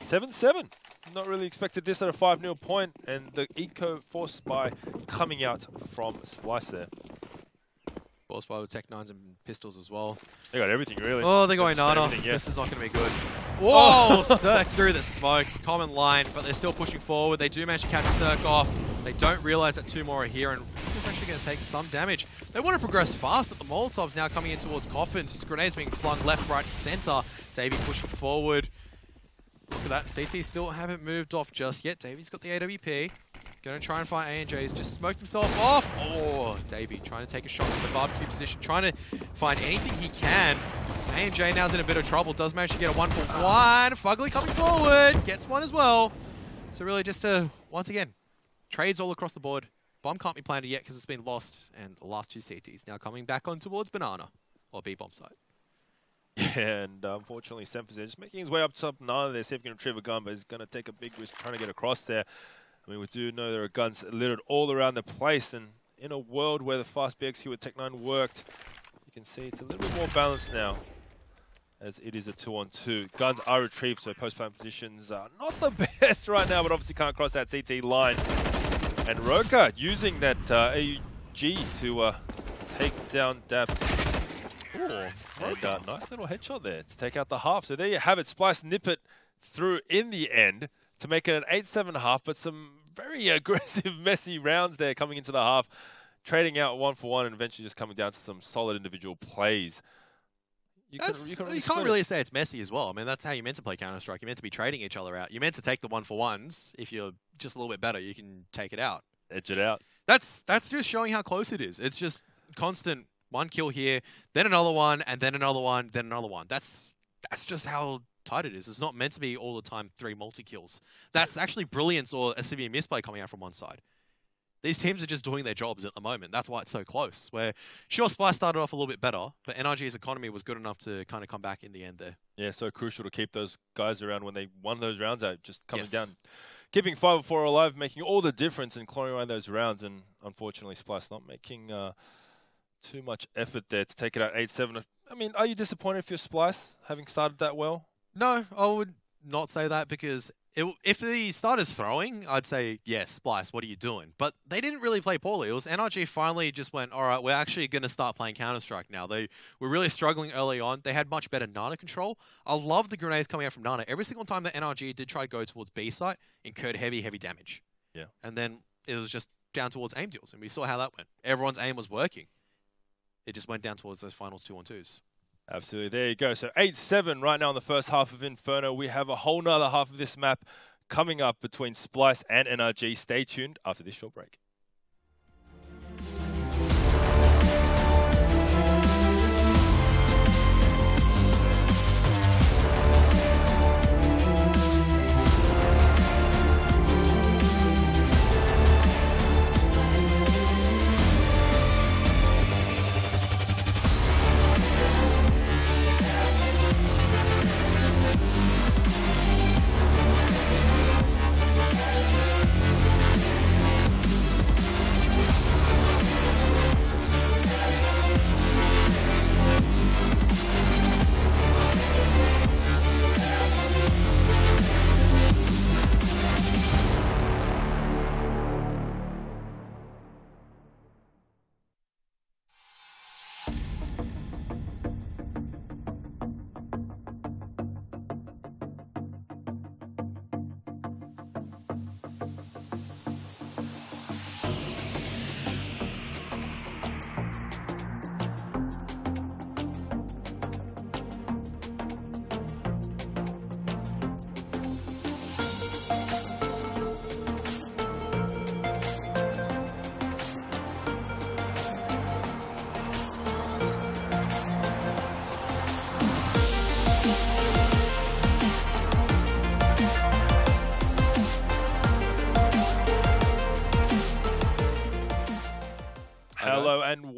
7-7. Not really expected this at a 5-0 point, and the Eco Force Spy coming out from Splyce there. Force Spy with Tech 9s and pistols as well. They got everything, really. Oh, they're going Nana. Yeah. This is not going to be good. Whoa! Sturk through the smoke. Common line, but they're still pushing forward. They do manage to catch Sturk off. They don't realize that 2 more are here, and it's actually going to take some damage. They want to progress fast, but the Molotov's now coming in towards Coffins. His grenades being flung left, right, and center. Davey pushing forward. Look at that. CT still haven't moved off just yet. Davey's got the AWP. Going to try and find A&J. He's just smoked himself off. Oh, Davey trying to take a shot from the barbecue position. Trying to find anything he can. A&J now's in a bit of trouble. Does manage to get a 1-for-1. Fugly coming forward. Gets one as well. So really just once again, trades all across the board. Bomb can't be planted yet because it's been lost. And the last 2 CTs now coming back on towards Banana. Or B-bomb site. Yeah, and unfortunately, Semper's there just making his way up top. Nana there, see if he can retrieve a gun, but he's going to take a big risk trying to get across there. I mean, we do know there are guns littered all around the place, and in a world where the fast BXQ with Tech 9 worked, you can see it's a little bit more balanced now, as it is a 2-on-2. Guns are retrieved, so post-plant positions are not the best right now, but obviously can't cross that CT line. And Roka using that AUG to take down Dapt. And nice little headshot there to take out the half. So there you have it. Splyce nip it through in the end to make it an 8-7 half, but some very aggressive, messy rounds there coming into the half, trading out 1-for-1 and eventually just coming down to some solid individual plays. You can't really say it's messy as well. I mean, that's how you're meant to play Counter-Strike. You're meant to be trading each other out. You're meant to take the 1-for-1s. If you're just a little bit better, you can take it out. Edge it out. That's just showing how close it is. It's just constant 1 kill here, then another one, and then another one, then another one. That's just how tight it is. It's not meant to be all the time 3 multi-kills. That's actually brilliance or a severe misplay coming out from one side. These teams are just doing their jobs at the moment. That's why it's so close. Where, sure, Splyce started off a little bit better, but NRG's economy was good enough to kind of come back in the end there. Yeah, so crucial to keep those guys around when they won those rounds out, just coming down. Keeping 5-4 alive, making all the difference and clawing around those rounds. And unfortunately, Splyce not making too much effort there to take it out 8-7. I mean, are you disappointed if you're Splyce, having started that well? No, I would not say that because if he started throwing, I'd say, yes, Splyce, what are you doing? But they didn't really play poorly. It was NRG finally just went, all right, we're actually going to start playing Counter-Strike now. They were really struggling early on. They had much better Nana control. I love the grenades coming out from Nana. Every single time that NRG did try to go towards B site, incurred heavy damage. Yeah. And then it was just down towards aim deals, and we saw how that went. Everyone's aim was working. It just went down towards those finals 2-on-2s. Absolutely. There you go. So 8-7 right now in the first half of Inferno. We have a whole nother half of this map coming up between Splyce and NRG. Stay tuned after this short break.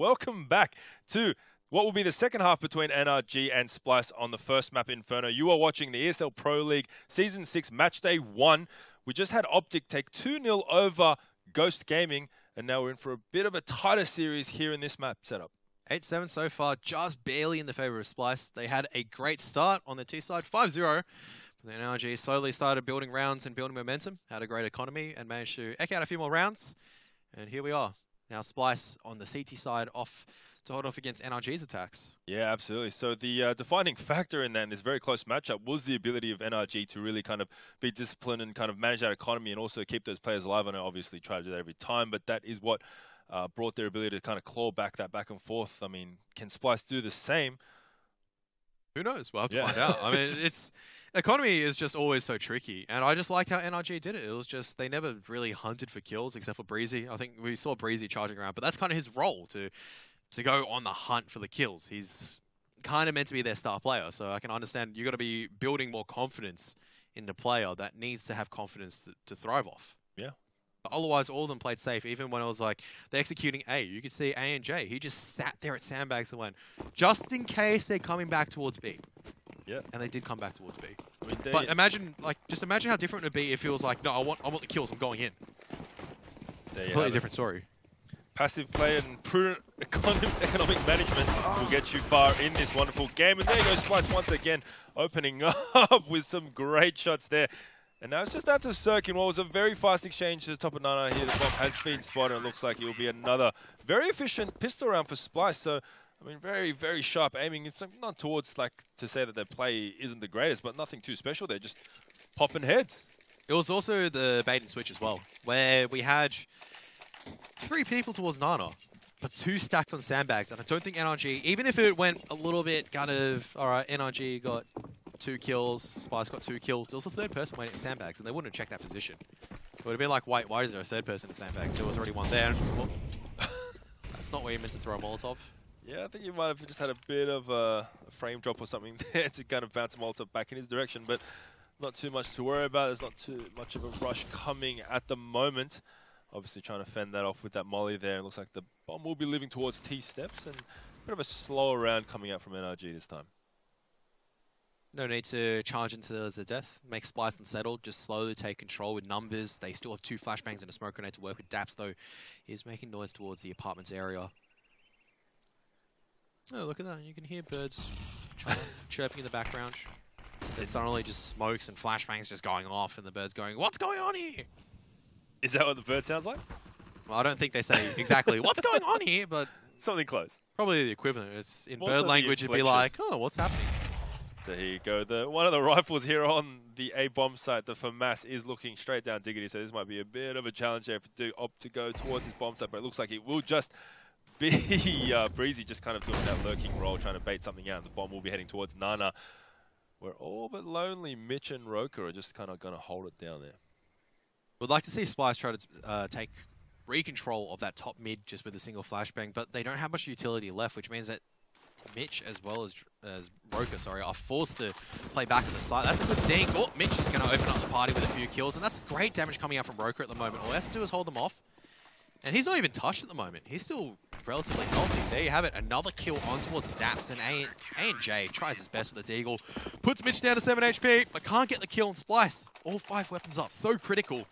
welcome back to what will be the second half between NRG and Splyce on the first map, Inferno. You are watching the ESL Pro League Season 6 Match Day 1. We just had Optic take 2-0 over Ghost Gaming, and now we're in for a bit of a tighter series here in this map setup. 8-7 so far, just barely in the favor of Splyce. They had a great start on the T-side, 5-0. But then NRG slowly started building rounds and building momentum, had a great economy, and managed to eke out a few more rounds. And here we are. Now Splyce on the CT side off to hold off against NRG's attacks. Yeah, absolutely. So the defining factor in that, in this very close matchup, was the ability of NRG to really kind of be disciplined and kind of manage that economy and also keep those players alive. I know obviously try to do that every time, but that is what brought their ability to kind of claw back that back and forth. I mean, can Splyce do the same? Who knows? We'll have to find out. I mean, economy is just always so tricky, and I just liked how NRG did it. It was just, they never really hunted for kills except for Breezy. I think we saw Breezy charging around, but that's kind of his role, to go on the hunt for the kills. He's kind of meant to be their star player, so I can understand you got to be building more confidence in the player that needs to have confidence to thrive off. Yeah. But otherwise, all of them played safe. Even when it was like they're executing A, you could see A and J. He just sat there at sandbags and went, just in case they're coming back towards B. Yeah. And they did come back towards B. I mean, but imagine, just imagine how different it would be if he was like, no, I want the kills. I'm going in. Completely different story. Passive play and prudent economic management will get you far in this wonderful game. And there goes Splyce once again, opening up with some great shots there. And now it's just down to Cirque in what was a very fast exchange to the top of Nana here. The bomb has been spotted. It looks like it will be another very efficient pistol round for Splyce. So, I mean, very, very sharp aiming. It's not towards, like, to say that their play isn't the greatest, but nothing too special. They're just popping heads. It was also the bait and switch as well, where we had 3 people towards Nana, but 2 stacked on sandbags. And I don't think NRG, even if it went a little bit kind of, all right, NRG got 2 kills, Splyce got 2 kills, there was a 3rd person waiting at sandbags, and they wouldn't have checked that position. It would have been like, wait, why is there a 3rd person at sandbags? There was already one there. Well, that's not where you meant to throw a Molotov. Yeah, I think you might have just had a bit of a frame drop or something there to kind of bounce a Molotov back in his direction, but not too much to worry about. There's not too much of a rush coming at the moment. Obviously trying to fend that off with that molly there. It looks like the bomb will be living towards T steps, and a bit of a slower round coming out from NRG this time. No need to charge into the death. Make Splyce unsettled. Just slowly take control with numbers. They still have 2 flashbangs and a smoke grenade to work with. Daps, though, is making noise towards the apartments area. Oh, look at that. You can hear birds chirping in the background. There's suddenly just smokes and flashbangs just going off, and the birds going, what's going on here? Is that what the bird sounds like? Well, I don't think they say exactly what's going on here, but something close. Probably the equivalent. It's in Also bird language, it'd be like, oh, what's happening? So here you go. One of the rifles here on the A bomb site, the FAMAS, is looking straight down Diggity. So this might be a bit of a challenge there to opt to go towards his bomb site, but it looks like it will just be Breezy just kind of doing that lurking role, trying to bait something out, and the bomb will be heading towards Nana. Where all but lonely Mitch and Roka are just kind of going to hold it down there. Would like to see Splyce try to take re-control of that top mid just with a single flashbang, but they don't have much utility left, which means that Mitch as well as Roka, are forced to play back at the side. That's a good thing. Oh, Mitch is going to open up the party with a few kills, and that's great damage coming out from Roka at the moment. All he has to do is hold them off, and he's not even touched at the moment. He's still relatively healthy. There you have it. Another kill on towards Daps, and A and J tries his best with the Deagle. Puts Mitch down to 7 HP, but can't get the kill on Splyce. All 5 weapons up. So critical.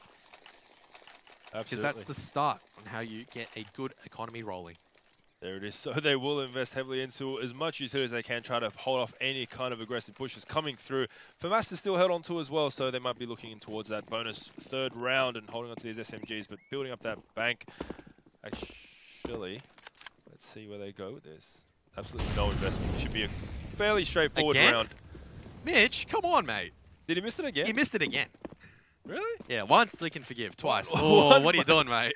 Because that's the start on how you get a good economy rolling. There it is. So they will invest heavily into as much utility as they can, try to hold off any kind of aggressive pushes coming through. FAMAS is still held on to as well, so they might be looking towards that bonus 3rd round and holding on to these SMGs, but building up that bank. Actually, let's see where they go with this. Absolutely no investment. It should be a fairly straightforward round. Mitch, come on, mate. Did he miss it again? He missed it again. Really? Yeah, once they can forgive, twice. Oh, what are you doing, mate?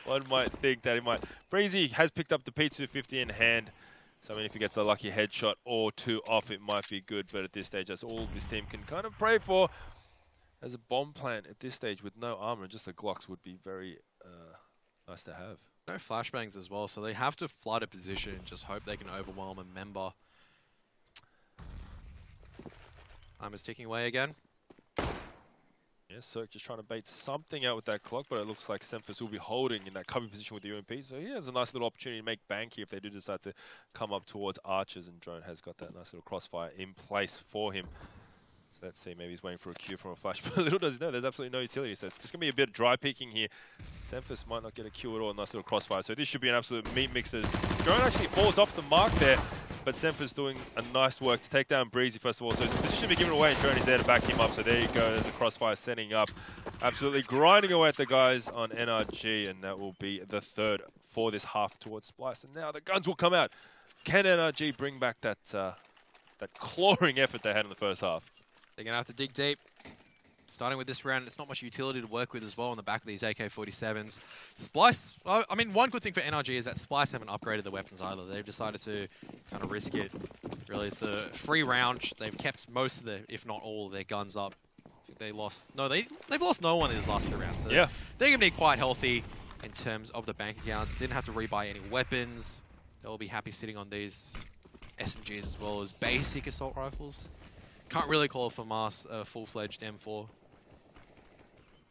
One might think that he might. Breezy has picked up the P250 in hand. So, I mean, if he gets a lucky headshot or 2 off, it might be good. But at this stage, that's all this team can kind of pray for. As a bomb plant at this stage with no armor, just a Glocks would be very nice to have. No flashbangs as well, so they have to flood a position and just hope they can overwhelm a member. Time is ticking away again. Yeah, Cirque just trying to bait something out with that clock, but it looks like Semphis will be holding in that covering position with the UMP, so he has a nice little opportunity to make bank here if they do decide to come up towards Archers, and Drone has got that nice little crossfire in place for him. So let's see, maybe he's waiting for a cue from a flash, but little does he know, there's absolutely no utility, so it's just going to be a bit of dry peeking here. Semphis might not get a cue at all, nice little crossfire, so this should be an absolute meat mixer. Drone actually falls off the mark there, but Semphis doing a nice work to take down Breezy first of all, so his position should be given away, and Drone is there to back him up, so there you go, there's a crossfire setting up. Absolutely grinding away at the guys on NRG, and that will be the third for this half towards Splyce, and now the guns will come out. Can NRG bring back that, that clawing effort they had in the first half? They're going to have to dig deep. Starting with this round, it's not much utility to work with as well on the back of these AK-47s. Splyce, I mean, one good thing for NRG is that Splyce haven't upgraded the weapons either. They've decided to kind of risk it. Really, it's a free round. They've kept most of their, if not all, of their guns up. I think they lost, no, they've lost no one in these last 2 rounds. So yeah, they're going to be quite healthy in terms of the bank accounts. Didn't have to rebuy any weapons. They'll be happy sitting on these SMGs as well as basic assault rifles. Can't really call it for Mars a full-fledged M4.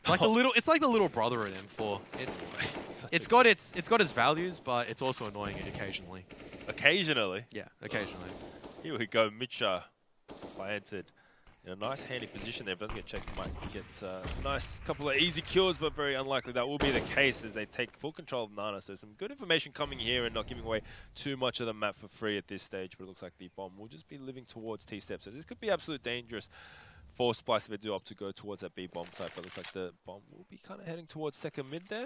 It's like the little, it's like the little brother in M4. It's got its values, but it's also annoying occasionally. Occasionally? Yeah, occasionally. Here we go, Mitcha planted in a nice handy position there. If it doesn't get checked, might get a nice couple of easy kills, but very unlikely that will be the case as they take full control of Nana. So some good information coming here and not giving away too much of the map for free at this stage, but it looks like the bomb will just be living towards T-step. So this could be absolute dangerous for Splyce if they do opt to go towards that B bomb site, but it looks like the bomb will be kind of heading towards second mid there.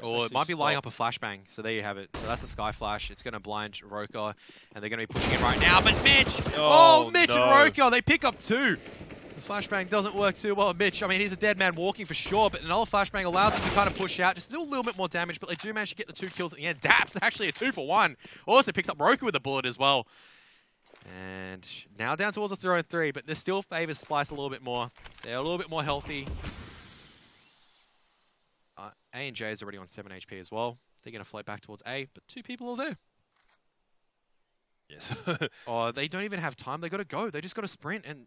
Or it might be lining up a flashbang, so there you have it. So that's a sky flash. It's going to blind Roka, and they're going to be pushing it right now. But Mitch! Oh, Mitch and Roka, they pick up 2. The flashbang doesn't work too well. Mitch, I mean, he's a dead man walking for sure, but another flashbang allows him to kind of push out, just do a little bit more damage, but they do manage to get the 2 kills at the end. Daps, actually a 2 for 1. Also picks up Roka with a bullet as well. And now down towards a 3-on-3, but this still favors Splyce a little bit more. They're a little bit more healthy. A&J is already on 7 HP as well. They're going to float back towards A, but 2 people are there. Yes. Oh, they don't even have time. They got to go. They just got to sprint. And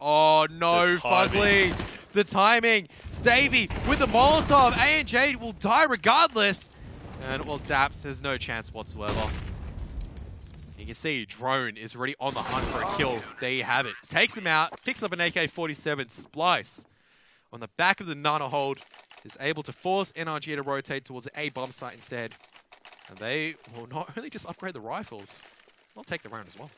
oh no, Fugly! The timing. Stavey with the Molotov. A&J will die regardless. And well, Daps has no chance whatsoever. You can see Drone is already on the hunt for a kill. There you have it. Takes him out. Picks up an AK-47. Splyce on the back of the Nana hold is able to force NRG to rotate towards the A bomb site instead. And they will not only just upgrade the rifles, they'll take the round as well.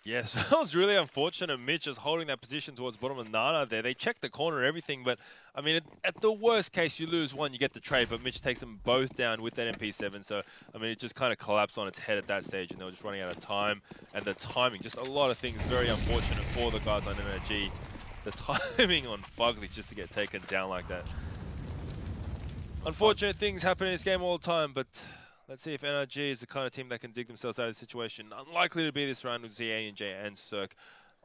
Yes, that was really unfortunate. Mitch is holding that position towards bottom of Nana there. They checked the corner and everything, but I mean, at the worst case, you lose one, you get the trade, but Mitch takes them both down with that MP7. So, I mean, it just kind of collapsed on its head at that stage, and they were just running out of time. And the timing, just a lot of things very unfortunate for the guys on NRG. The timing on Fugly just to get taken down like that. Unfortunate things happen in this game all the time, but let's see if NRG is the kind of team that can dig themselves out of the situation. Unlikely to be this round with A&J and Cirque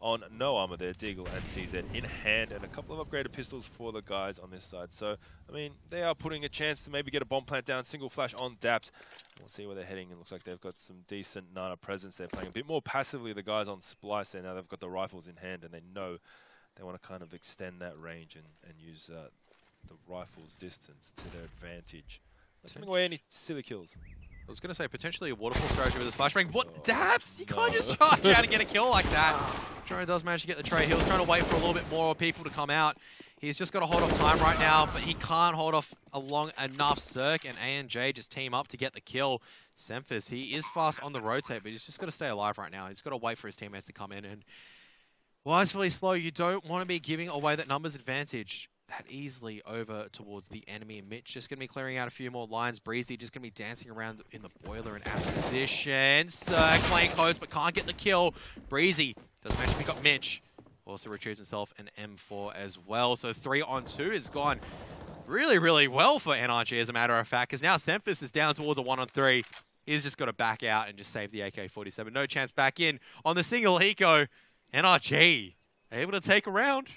on no armor there. Deagle and CZ in hand, and a couple of upgraded pistols for the guys on this side. So, I mean, they are putting a chance to maybe get a bomb plant down. Single flash on Daps. We'll see where they're heading. It looks like they've got some decent Nana presence. They're playing a bit more passively, the guys on Splyce there. Now they've got the rifles in hand, and they know they want to kind of extend that range and use the rifle's distance to their advantage. Not giving away any silly kills. I was going to say potentially a waterfall strategy with this flashbang. What? Daps? You can't just charge out and get a kill like that. Drone does manage to get the trade. He was trying to wait for a little bit more people to come out. He's just got to hold off time right now, but he can't hold off a long enough. Cirque and A&J just team up to get the kill. Semphis, he is fast on the rotate, but he's just got to stay alive right now. He's got to wait for his teammates to come in. And wisely slow, you don't want to be giving away that numbers advantage that easily over towards the enemy. Mitch just going to be clearing out a few more lines. Breezy just going to be dancing around in the boiler and out of position. Cirque playing close but can't get the kill. Breezy does manage to pick up Mitch. Also retrieves himself an M4 as well. So 3-on-2 has gone really, really well for NRG as a matter of fact, because now Semphis is down towards a 1-on-3. He's just got to back out and just save the AK-47. No chance back in on the single eco. NRG able to take a round.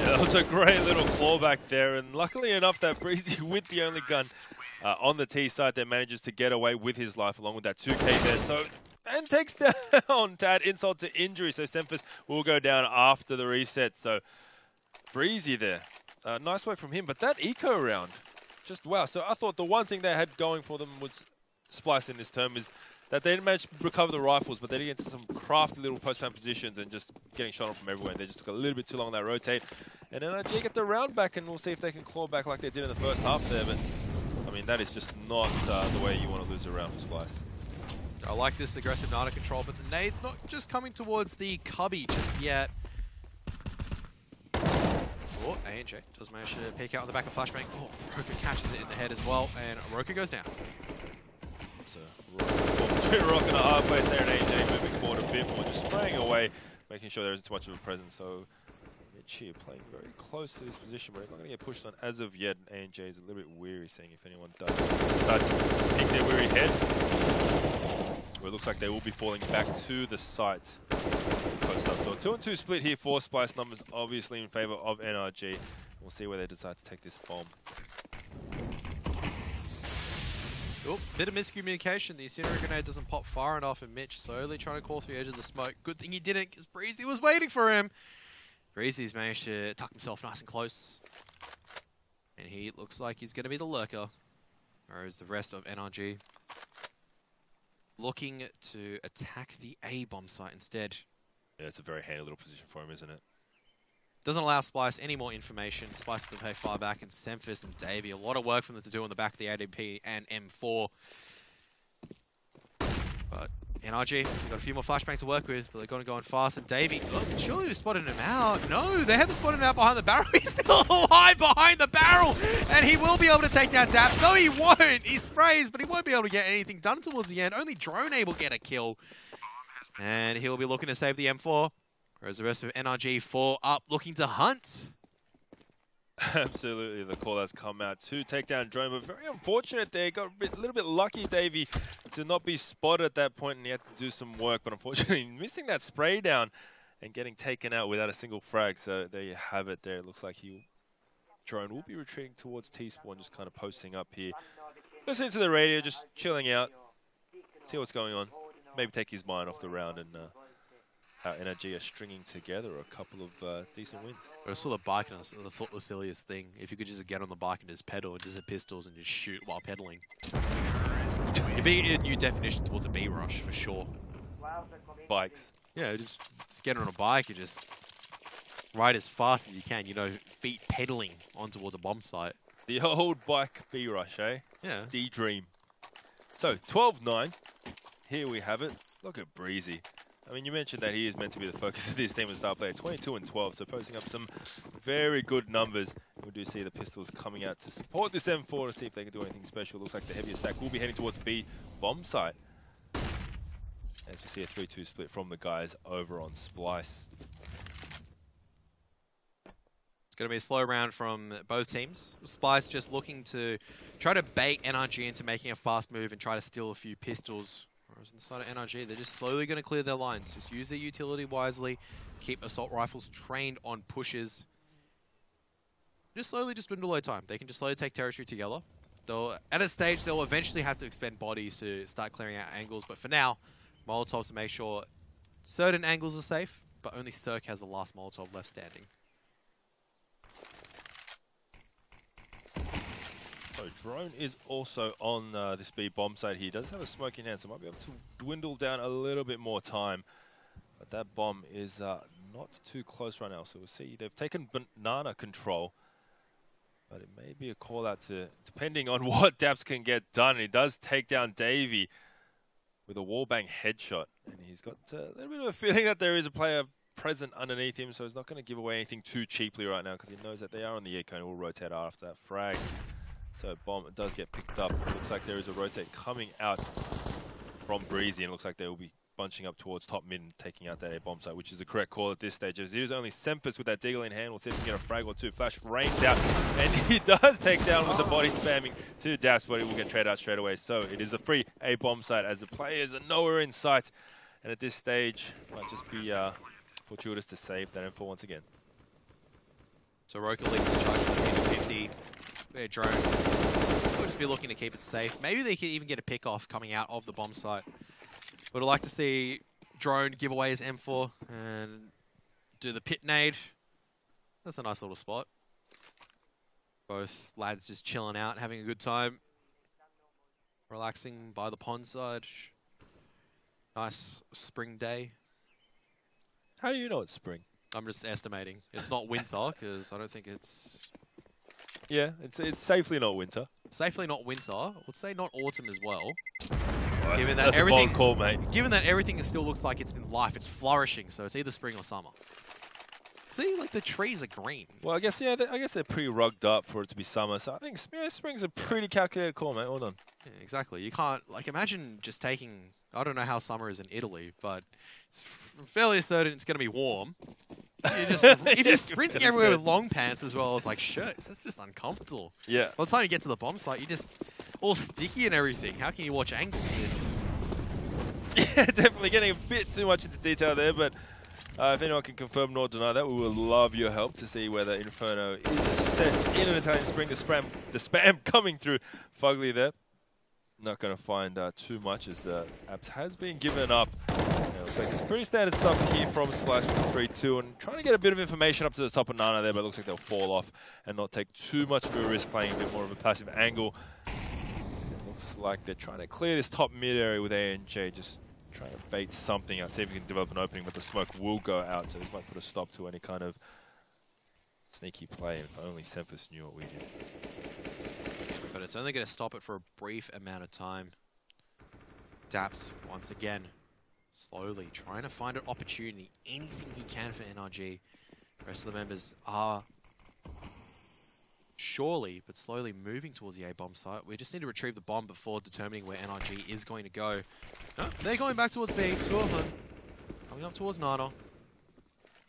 Yeah, that was a great little clawback there, and luckily enough that Breezy with the only gun on the T side that manages to get away with his life along with that 2K there. So, and takes down to add insult to injury, so Semphis will go down after the reset. So Breezy there. Nice work from him, but that eco round, just wow. So I thought the one thing they had going for them was Splyce in this term is that they didn't manage to recover the rifles, but they did get into some crafty little post-fan positions and just getting shot on from everywhere. They just took a little bit too long on that rotate. And NRG get the round back, and we'll see if they can claw back like they did in the first half there. But, I mean, that is just not the way you want to lose a round for Splyce. I like this aggressive Nana control, but the nade's not just coming towards the cubby just yet. Oh, ANJ does manage to peek out on the back of Flashbang. Oh, Roka catches it in the head as well, and Roka goes down. It's a rock and a hard place there, and ANJ moving forward a bit more, just spraying away, making sure there isn't too much of a presence. So Mitch here playing very close to this position, but he's not going to get pushed on as of yet. ANJ is a little bit weary, seeing if anyone does start to peek their weary head. Where it looks like they will be falling back to the site. Post up. So 2-2 split here for Splyce. Numbers obviously in favor of NRG. We'll see where they decide to take this bomb. Oh, bit of miscommunication. The incendiary grenade doesn't pop far enough, and Mitch slowly trying to crawl through the edge of the smoke. Good thing he didn't, because Breezy was waiting for him. Breezy's managed to tuck himself nice and close. And he looks like he's going to be the lurker. Whereas the rest of NRG looking to attack the A bomb site instead. Yeah, it's a very handy little position for him, isn't it? Doesn't allow Splyce any more information. Splyce to pay far back, and Semphis and Davey. A lot of work for them to do on the back of the ADP and M4. But NRG, got a few more flashbangs to work with, but they're going to go in fast. And Davey, oh, surely we've spotted him out. No, they haven't spotted him out behind the barrel. He's still alive behind the barrel, and he will be able to take down Daps. No, he won't. He sprays, but he won't be able to get anything done towards the end. Only Drone able to get a kill. And he'll be looking to save the M4. Whereas the rest of NRG 4 up, looking to hunt. Absolutely, the call has come out to take down Drone, but very unfortunate there. Got a little bit lucky, Davey, to not be spotted at that point, and he had to do some work. But unfortunately, missing that spray down and getting taken out without a single frag. So there you have it. There, it looks like Drone will be retreating towards T-spawn, just kind of posting up here, listening to the radio, just chilling out, see what's going on. Maybe take his mind off the round and. How NRG are stringing together a couple of decent wins. I saw the bike and I thought the silliest thing. If you could just get on the bike and just pedal and just hit pistols and just shoot while pedaling. It'd be a new definition towards a B-rush for sure. Bikes. Yeah, just get on a bike and just ride as fast as you can, you know, feet pedaling on towards a bomb site. The old bike B-rush, eh? Yeah. D-dream. So, 12-9. Here we have it. Look at Breezy. I mean, you mentioned that he is meant to be the focus of this team as star player. 22-12, so posting up some very good numbers. We do see the pistols coming out to support this M4 to see if they can do anything special. Looks like the heaviest stack will be heading towards B bomb site. As we see a 3-2 split from the guys over on Splyce. It's going to be a slow round from both teams. Splyce just looking to try to bait NRG into making a fast move and try to steal a few pistols. Whereas on the side of NRG, they're just slowly going to clear their lines. Just use their utility wisely. Keep assault rifles trained on pushes. Just slowly just dwindle their time. They can just slowly take territory together. At a stage, they'll eventually have to expend bodies to start clearing out angles. But for now, Molotovs to make sure certain angles are safe, but only Cirque has the last Molotov left standing. So Drone is also on this B bomb site here. He does have a smoke in hand, so might be able to dwindle down a little bit more time. But that bomb is not too close right now. So we'll see. They've taken banana control. But it may be a call out to, depending on what Daps can get done. And he does take down Davey with a wallbang headshot. And he's got a little bit of a feeling that there is a player present underneath him. So he's not going to give away anything too cheaply right now because he knows that they are on the eco and will rotate after that frag. So bomb does get picked up. It looks like there is a rotate coming out from Breezy, and it looks like they will be bunching up towards top mid and taking out that A bomb site, which is the correct call at this stage. As it is only Semphis with that Deagle in hand. We'll see if we can get a frag or two. Flash rains out, and he does take down with the body spamming to Daps, but he will get traded out straight away. So it is a free A bomb site as the players are nowhere in sight, and at this stage might just be fortuitous to save that M4 once again. So Roka leads the charge from 50. Drone will just be looking to keep it safe. Maybe they can even get a pick off coming out of the bomb site. But I'd like to see Drone give away his M4 and do the pit nade. That's a nice little spot. Both lads just chilling out, having a good time. Relaxing by the pond side. Nice spring day. How do you know it's spring? I'm just estimating. It's not winter, because I don't think it's... Yeah, it's safely not winter. Safely not winter. I would say not autumn as well. Well, given that's that everything, a bold call, mate. Given that everything still looks like it's in life, it's flourishing, so it's either spring or summer. See, like the trees are green. Well, I guess they're pretty rugged up for it to be summer. So I think spring's a pretty calculated call, mate. Well done. Yeah, exactly. You can't imagine just taking. I don't know how summer is in Italy, but it's fairly certain it's going to be warm. If you're sprinting everywhere with long pants as well as like shirts, that's just uncomfortable. Yeah. By the time you get to the bomb site, you're just all sticky and everything. How can you watch angles? Yeah, definitely getting a bit too much into detail there, but if anyone can confirm nor deny that, we would love your help to see whether Inferno is set in an Italian spring. The spam coming through Fugly there. Not going to find too much as the Abs has been given up. Looks like it's pretty standard stuff here from Splyce with the 3-2 and trying to get a bit of information up to the top of Nana there, but it looks like they'll fall off and not take too much of a risk playing a bit more of a passive angle. It looks like they're trying to clear this top mid area with ANJ, just trying to bait something out, see if we can develop an opening, but the smoke will go out, so this might put a stop to any kind of sneaky play, and if only Semphis knew what we did. But it's only going to stop it for a brief amount of time. Daps, once again, slowly trying to find an opportunity, anything he can for NRG. The rest of the members are surely, but slowly moving towards the A-bomb site. We just need to retrieve the bomb before determining where NRG is going to go. No, they're going back towards B, two of them. Coming up towards Nana.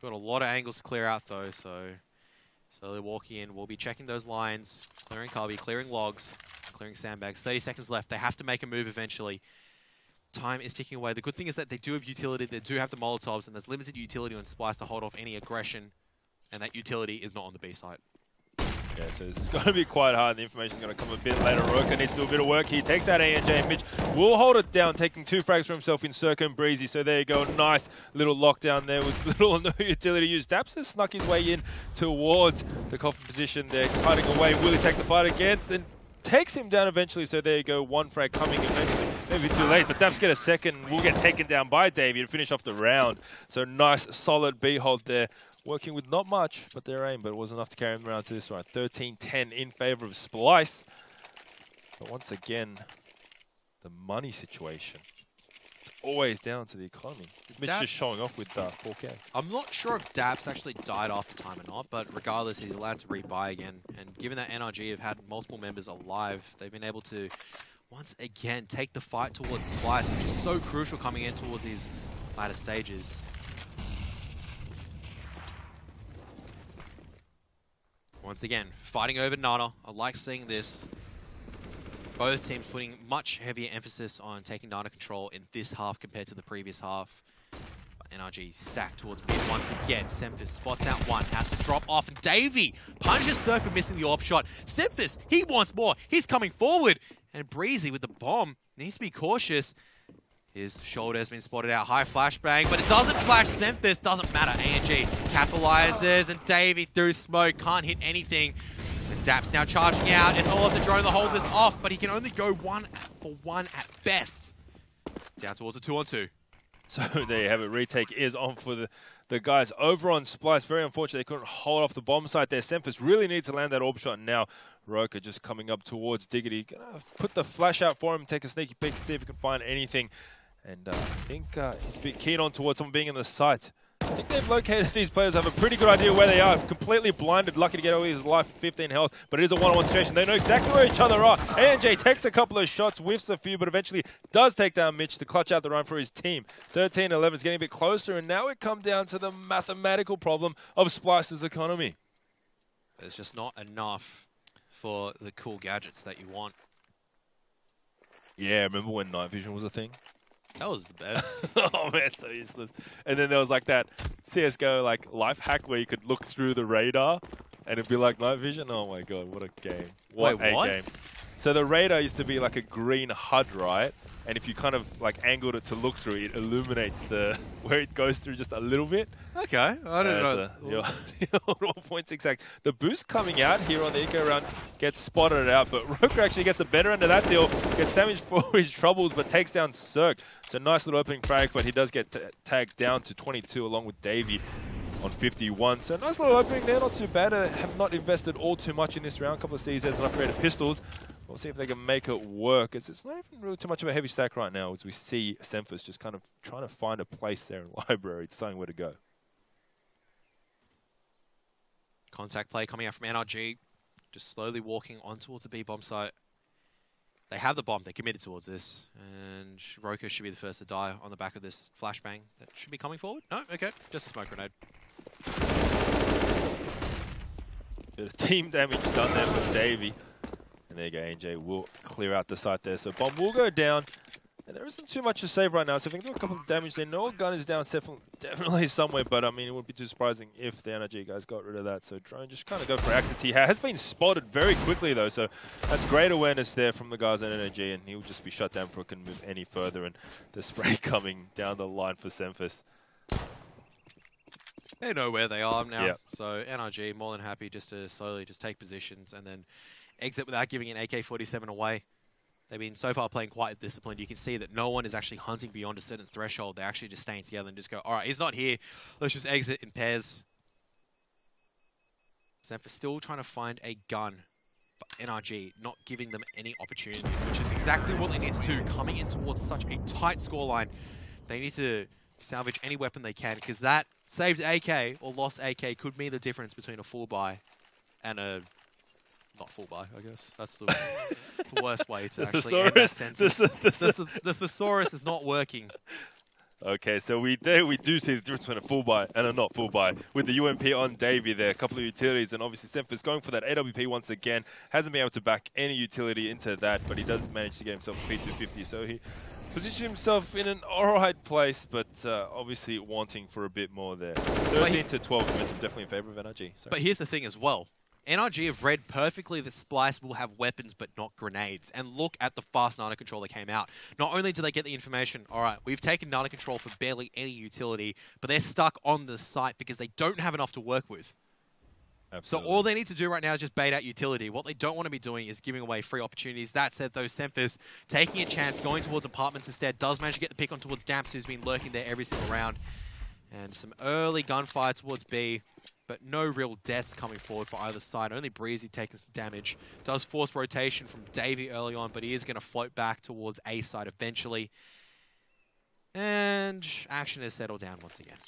Got a lot of angles to clear out though, so slowly walking in. We'll be checking those lines, clearing Carby, clearing logs, clearing sandbags. 30 seconds left. They have to make a move eventually. Time is ticking away. The good thing is that they do have utility, they do have the Molotovs, and there's limited utility on Splyce to hold off any aggression, and that utility is not on the B site. Yeah, so this is going to be quite hard. The information is going to come a bit later. Roka needs to do a bit of work. He takes that ANJ, and Mitch will hold it down, taking 2 frags for himself in Circa and Breezy. So there you go. Nice little lockdown there with little or no utility use. Daps has snuck his way in towards the coffin position there, cutting away. Will he take the fight against? And takes him down eventually. So there you go. 1 frag coming in. Maybe too late, but Daps get a second. Will get taken down by Davey to finish off the round. So nice, solid B hold there. Working with not much, but their aim, but it was enough to carry them around to this round. 13-10 in favor of Splyce. But once again, the money situation. Always down to the economy. Mitch just showing off with 4K. I'm not sure if Daps actually died after time or not, but regardless, he's allowed to rebuy again. And given that NRG have had multiple members alive, they've been able to, once again, take the fight towards Splyce, which is so crucial coming in towards these latter stages. Once again, fighting over Nana. I like seeing this. Both teams putting much heavier emphasis on taking Nana control in this half compared to the previous half. But NRG stacked towards mid once again. Semphis spots out one, has to drop off, and Davey punishes Surf for missing the AWP shot. Semphis, he wants more. He's coming forward. And Breezy with the bomb needs to be cautious. His shoulder has been spotted out. High flashbang, but it doesn't flash Semphis. Doesn't matter. ANG capitalizes, and Davey through smoke can't hit anything. And Daps now charging out. It's all of the drone to hold this off, but he can only go 1 for 1 at best. Down towards a 2-on-2. So there you have it. Retake is on for the guys over on Splyce. Very unfortunate they couldn't hold off the bomb site there. Semphis really needs to land that AWP shot now. Roka just coming up towards Diggity. Gonna put the flash out for him, take a sneaky peek to see if he can find anything. And I think he's a bit keen on towards someone being in the site. I think they've located these players, have a pretty good idea where they are. Completely blinded, lucky to get away his life, 15 health, but it is a one-on-one situation. They know exactly where each other are. ANJ takes a couple of shots, whiffs a few, but eventually does take down Mitch to clutch out the run for his team. 13-11 is getting a bit closer, and now we come down to the mathematical problem of Splyce's economy. There's just not enough for the cool gadgets that you want. Yeah, remember when night vision was a thing? That was the best. Oh man, so useless. And then there was like that CSGO like life hack where you could look through the radar and it'd be like night vision. Oh my god, what a game. What Wait, a what? game. So the radar used to be like a green HUD, right? And if you kind of like angled it to look through, it illuminates the where it goes through just a little bit. Okay, I don't know. Your points exact. The boost coming out here on the eco round gets spotted out, but Roker actually gets the better end of that deal, gets damaged for his troubles, but takes down Cirque. So nice little opening frag, but he does get tagged down to 22 along with Davey on 51. So nice little opening there, not too bad. Have not invested all too much in this round. A couple of CZs and upgraded pistols. We'll see if they can make it work. It's not even really too much of a heavy stack right now, as we see Semphis just kind of trying to find a place there in library, deciding where to go. Contact play coming out from NRG, just slowly walking on towards the B-bomb site. They have the bomb, they're committed towards this, and Roker should be the first to die on the back of this flashbang. That should be coming forward? No? Okay, just a smoke grenade. Bit of team damage done there for Davey. And there you go, ANJ will clear out the site there. So bomb will go down. And there isn't too much to save right now, so if we can do a couple of damage there. No gun is down definitely somewhere, but I mean, it wouldn't be too surprising if the NRG guys got rid of that. So Drone just kind of go for exits. He has been spotted very quickly though, so that's great awareness there from the guys at NRG, and he'll just be shut down before it can move any further. And the spray coming down the line for Semphis. They know where they are now, yep. So NRG more than happy just to slowly just take positions and then exit without giving an AK-47 away. They've been so far playing quite disciplined. You can see that no one is actually hunting beyond a certain threshold. They're actually just staying together and just go, all right, he's not here. Let's just exit in pairs. Semphis still trying to find a gun, but NRG not giving them any opportunities, which is exactly what they need to do. Coming in towards such a tight scoreline, they need to salvage any weapon they can, because that saved AK or lost AK could mean the difference between a full buy and a not full buy, I guess. That's the, the worst way to actually end that sentence. The thesaurus is not working. Okay, so we do see the difference between a full buy and a not full buy. With the UMP on Davey there, a couple of utilities, and obviously Semphis going for that AWP once again. Hasn't been able to back any utility into that, but he does manage to get himself a P250, so he positioned himself in an alright place, but obviously wanting for a bit more there. 13 to 12 momentum, definitely in favor of NRG. Sorry. But here's the thing as well. NRG have read perfectly that Splyce will have weapons but not grenades. And look at the fast nano control that came out. Not only do they get the information, alright, we've taken nano control for barely any utility, but they're stuck on the site because they don't have enough to work with. Absolutely. So all they need to do right now is just bait out utility. What they don't want to be doing is giving away free opportunities. That said, though, Semphis taking a chance, going towards apartments instead, does manage to get the pick on towards Damps, who's been lurking there every single round. And some early gunfire towards B, but no real deaths coming forward for either side. Only Breezy taking some damage. Does force rotation from Davey early on, but he is going to float back towards A side eventually. And action has settled down once again.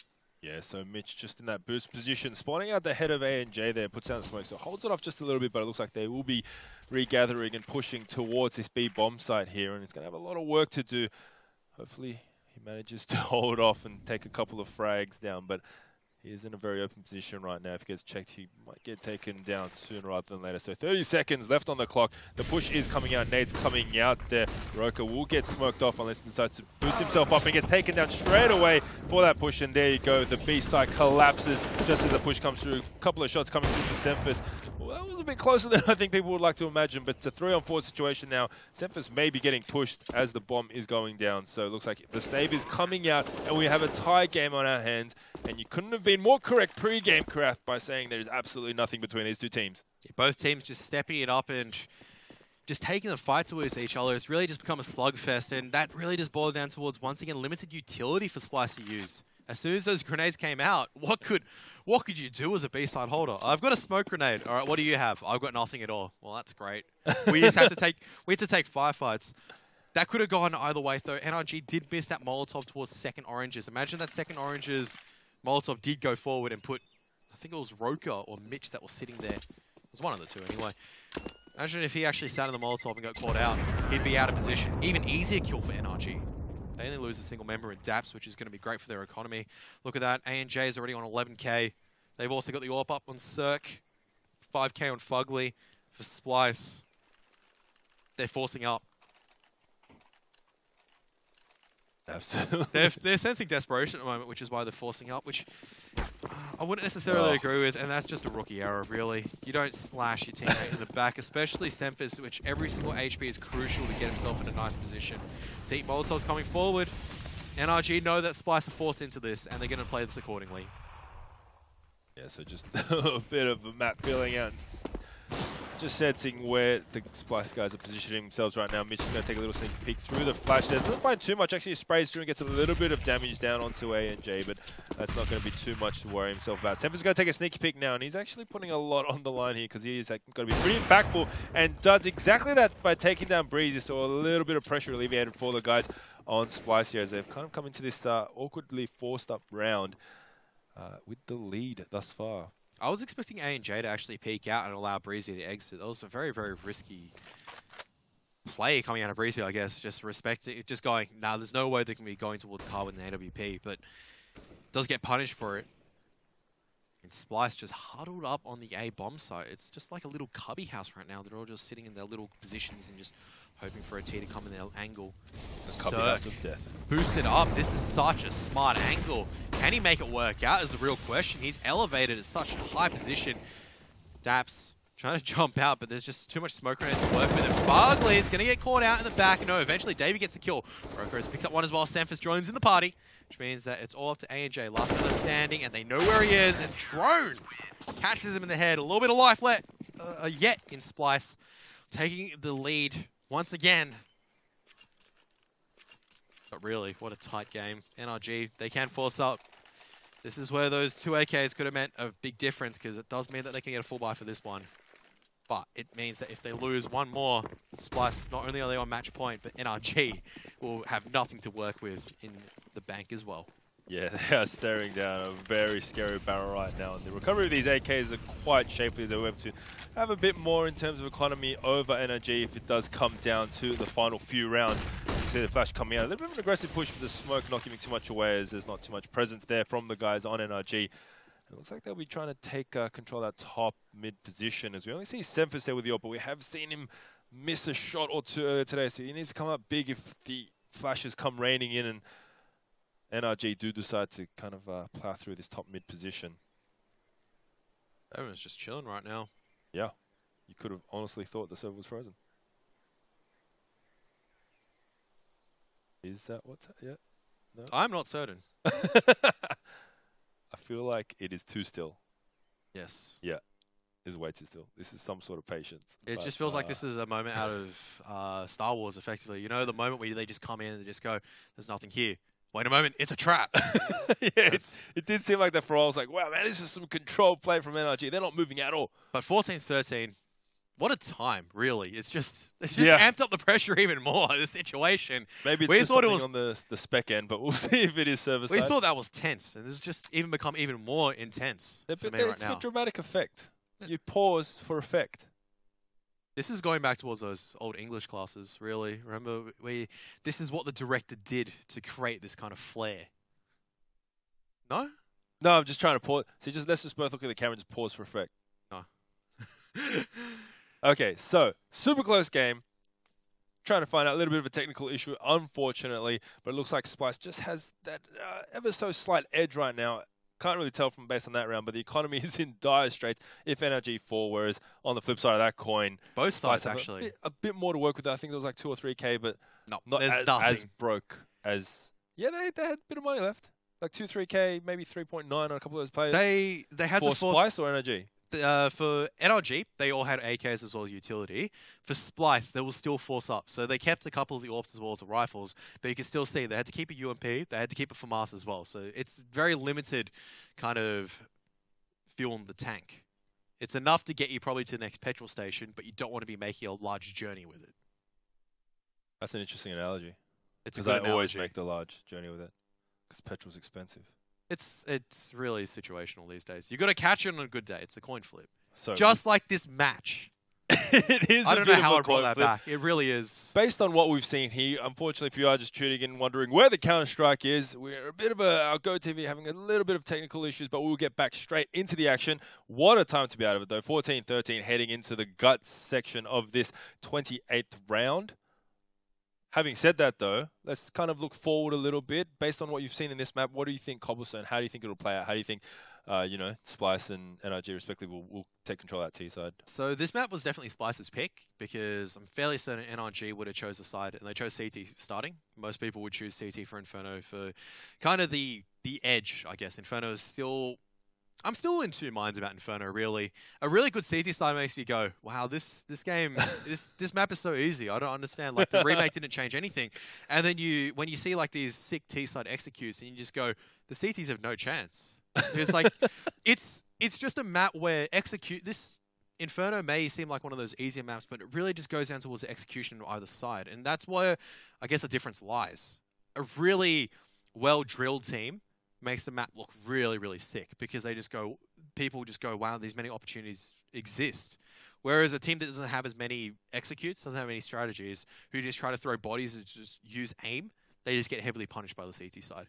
Yeah, so Mitch just in that boost position, spawning out the head of ANJ there, puts out the smoke, so holds it off just a little bit, but it looks like they will be regathering and pushing towards this B bomb site here, and it's going to have a lot of work to do. Hopefully he manages to hold off and take a couple of frags down, but he is in a very open position right now. If he gets checked, he might get taken down sooner rather than later. So 30 seconds left on the clock. The push is coming out. Nade's coming out there. Roker will get smoked off unless he decides to boost himself up and gets taken down straight away for that push. And there you go. The B site collapses just as the push comes through. A couple of shots coming through for Semphis. Well, that was a bit closer than I think people would like to imagine, but it's a 3-on-4 situation now. Semphis may be getting pushed as the bomb is going down. So it looks like the save is coming out and we have a tie game on our hands. And you couldn't have been more correct pre-game, Kraft, by saying there is absolutely nothing between these two teams. Yeah, both teams just stepping it up and just taking the fight towards each other. It's really just become a slugfest, and that really just boiled down towards, once again, limited utility for Splyce to use. As soon as those grenades came out, what could you do as a B-side holder? I've got a smoke grenade. All right, what do you have? I've got nothing at all. Well, that's great. We just had to take firefights. That could have gone either way, though. NRG did miss that Molotov towards the second oranges. Imagine that second oranges Molotov did go forward and put, I think it was Roker or Mitch that was sitting there. It was one of the two anyway. Imagine if he actually sat in the Molotov and got caught out. He'd be out of position. Even easier kill for NRG. They only lose a single member in Daps, which is going to be great for their economy. Look at that. ANJ is already on 11k. They've also got the AWP up on Cirque. 5k on Fugly. For Splyce, they're forcing up. Absolutely. They're sensing desperation at the moment, which is why they're forcing up, which I wouldn't necessarily agree with, and that's just a rookie error, really. You don't slash your teammate in the back, especially Semphis, which every single HP is crucial to get himself in a nice position. Deep Molotov's coming forward. NRG know that Splyce are forced into this, and they're going to play this accordingly. Yeah, so just a bit of a map filling out. Just sensing where the Splyce guys are positioning themselves right now. Mitch is going to take a little sneak peek through the flash there. Doesn't find too much. Actually, sprays through and gets a little bit of damage down onto ANJ, but that's not going to be too much to worry himself about. Semphis is going to take a sneaky peek now, and he's actually putting a lot on the line here because he is going to be pretty impactful and does exactly that by taking down Breezy. So a little bit of pressure alleviated for the guys on Splyce here as they've kind of come into this awkwardly forced up round with the lead thus far. I was expecting ANJ to actually peek out and allow Breezy to exit. That was a very, very risky play coming out of Breezy, I guess. Just going, nah, there's no way they can be going towards Car with an AWP, but does get punished for it. And Splyce just huddled up on the A bomb site. It's just like a little cubby house right now. They're all just sitting in their little positions and just hoping for a T to come in their angle. The cubby house of death. Boosted up. This is such a smart angle. Can he make it work out is the real question. He's elevated at such a high position. Daps trying to jump out, but there's just too much smoke around to work with it. Fugly is going to get caught out in the back. No, eventually Davey gets the kill. Rokos picks up one as well. Semphis joins in the party, which means that it's all up to ANJ. Last man standing, and they know where he is. And Drone catches him in the head. A little bit of life left yet in Splyce, taking the lead once again. But really, what a tight game. NRG, they can force up. This is where those 2 AKs could have meant a big difference, because it does mean that they can get a full buy for this one. But it means that if they lose one more, Splyce, not only are they on match point, but NRG will have nothing to work with in the bank as well. Yeah, they are staring down a very scary barrel right now. And the recovery of these AKs are quite shapely. They were able to have a bit more in terms of economy over NRG if it does come down to the final few rounds. You see the flash coming out. A little bit of an aggressive push, but the smoke not giving too much away as there's not too much presence there from the guys on NRG. It looks like they'll be trying to take control of that top mid position, as we only see Semphis there with the AWP, but we have seen him miss a shot or two today, so he needs to come up big if the flashes come raining in and NRG do decide to kind of plow through this top mid position. Everyone's just chilling right now. Yeah, you could have honestly thought the server was frozen. Is that what's yeah? No? I'm not certain. I feel like it is too still. Yes. Yeah, it's way too still. This is some sort of patience. It just feels like this is a moment out of Star Wars, effectively. You know, the moment where they just come in and they just go, there's nothing here. Wait a moment, it's a trap. Yeah, it did seem like that for all. I was like, wow, man, this is some controlled play from NRG. They're not moving at all. But 14-13, what a time, really. It's just amped up the pressure even more, the situation. Maybe it's just something on the spec end, but we'll see if it is server side. We thought that was tense, and this has just even become even more intense for me right now. It's for dramatic effect. You pause for effect. This is going back towards those old English classes, really. Remember, this is what the director did to create this kind of flair. No? No, I'm just trying to pause. See, let's just both look at the camera and just pause for effect. No. Okay, so, super close game. Trying to find out a little bit of a technical issue, unfortunately, but it looks like Splyce just has that ever so slight edge right now. Can't really tell from based on that round, but the economy is in dire straits if NRG fall, whereas on the flip side of that coin, both sides actually a bit more to work with. I think there was like 2 or 3K, but no, not as broke as they had a bit of money left, like 2, 3K, maybe 3.9 on a couple of those players. They had to force Splyce or NRG. For NRG, they all had AKs as well as utility. For Splyce, they will still force up. So they kept a couple of the AWPs as well as the rifles, but you can still see they had to keep a UMP, they had to keep a FAMAS as well. So it's very limited kind of fuel in the tank. It's enough to get you probably to the next petrol station, but you don't want to be making a large journey with it. That's an interesting analogy. It's a good analogy. I always make the large journey with it, because petrol's expensive. It's really situational these days. You got to catch it on a good day. It's a coin flip. So just like this match. It is. I don't know how I brought that back. It really is. Based on what we've seen here, unfortunately, if you are just tuning in and wondering where the Counter-Strike is, we're a bit of our GoTV having a little bit of technical issues, but we'll get back straight into the action. What a time to be out of it, though. 14-13 heading into the guts section of this 28th round. Having said that, though, let's kind of look forward a little bit. Based on what you've seen in this map, what do you think Cobblestone, how do you think it'll play out? How do you think, you know, Splyce and NRG respectively will take control of that T side? So this map was definitely Splyce's pick because I'm fairly certain NRG would have chose the side, and they chose CT starting. Most people would choose CT for Inferno for kind of the edge, I guess. Inferno is still... I'm still in two minds about Inferno, really. A really good CT side makes me go, wow, this game, this map is so easy. I don't understand. Like, the remake didn't change anything. And then when you see, like, these sick T side executes, and you just go, the CTs have no chance. It's like, it's just a map where this Inferno may seem like one of those easier maps, but it really just goes down towards the execution on either side. And that's where, I guess, the difference lies. A really well-drilled team makes the map look really, really sick because people just go, wow, these many opportunities exist. Whereas a team that doesn't have as many executes, doesn't have any strategies, who just try to throw bodies and just use aim, they just get heavily punished by the CT side.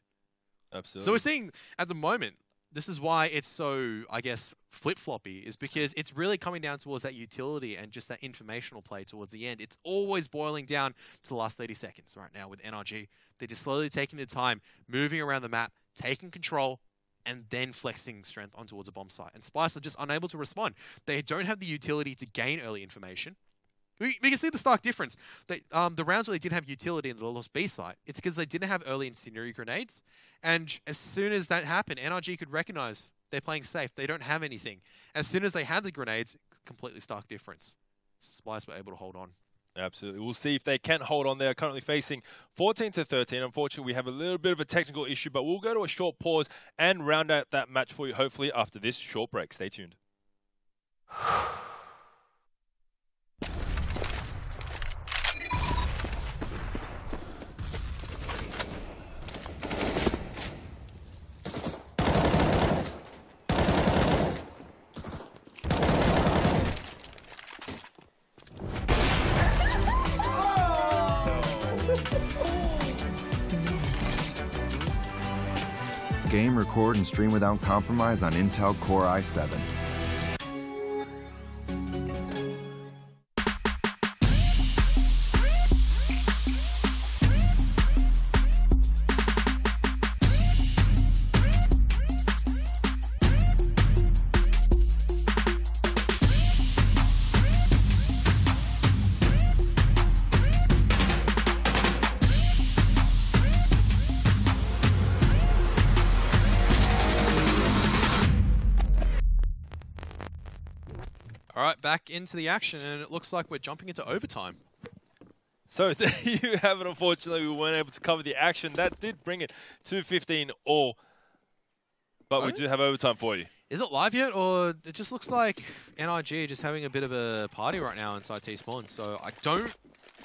Absolutely. So we're seeing, at the moment, this is why it's so, I guess, flip-floppy, is because it's really coming down towards that utility and just that informational play towards the end. It's always boiling down to the last 30 seconds right now with NRG. They're just slowly taking their time, moving around the map, taking control, and then flexing strength on towards a bomb site. And Splyce are just unable to respond. They don't have the utility to gain early information. We can see the stark difference. The rounds where they did have utility in the lost B site, it's because they didn't have early incendiary grenades. And as soon as that happened, NRG could recognize they're playing safe. They don't have anything. As soon as they had the grenades, completely stark difference. So Splyce were able to hold on. Absolutely. We'll see if they can hold on. They're currently facing 14-13. Unfortunately, we have a little bit of a technical issue, but we'll go to a short pause and round out that match for you, hopefully, after this short break. Stay tuned. Game, record, and stream without compromise on Intel Core i7. All right, back into the action, and it looks like we're jumping into overtime. So there you have it. Unfortunately, we weren't able to cover the action. That did bring it to 15 all. But we do have overtime for you. Is it live yet, or it just looks like NRG just having a bit of a party right now inside T-Spawn? So I don't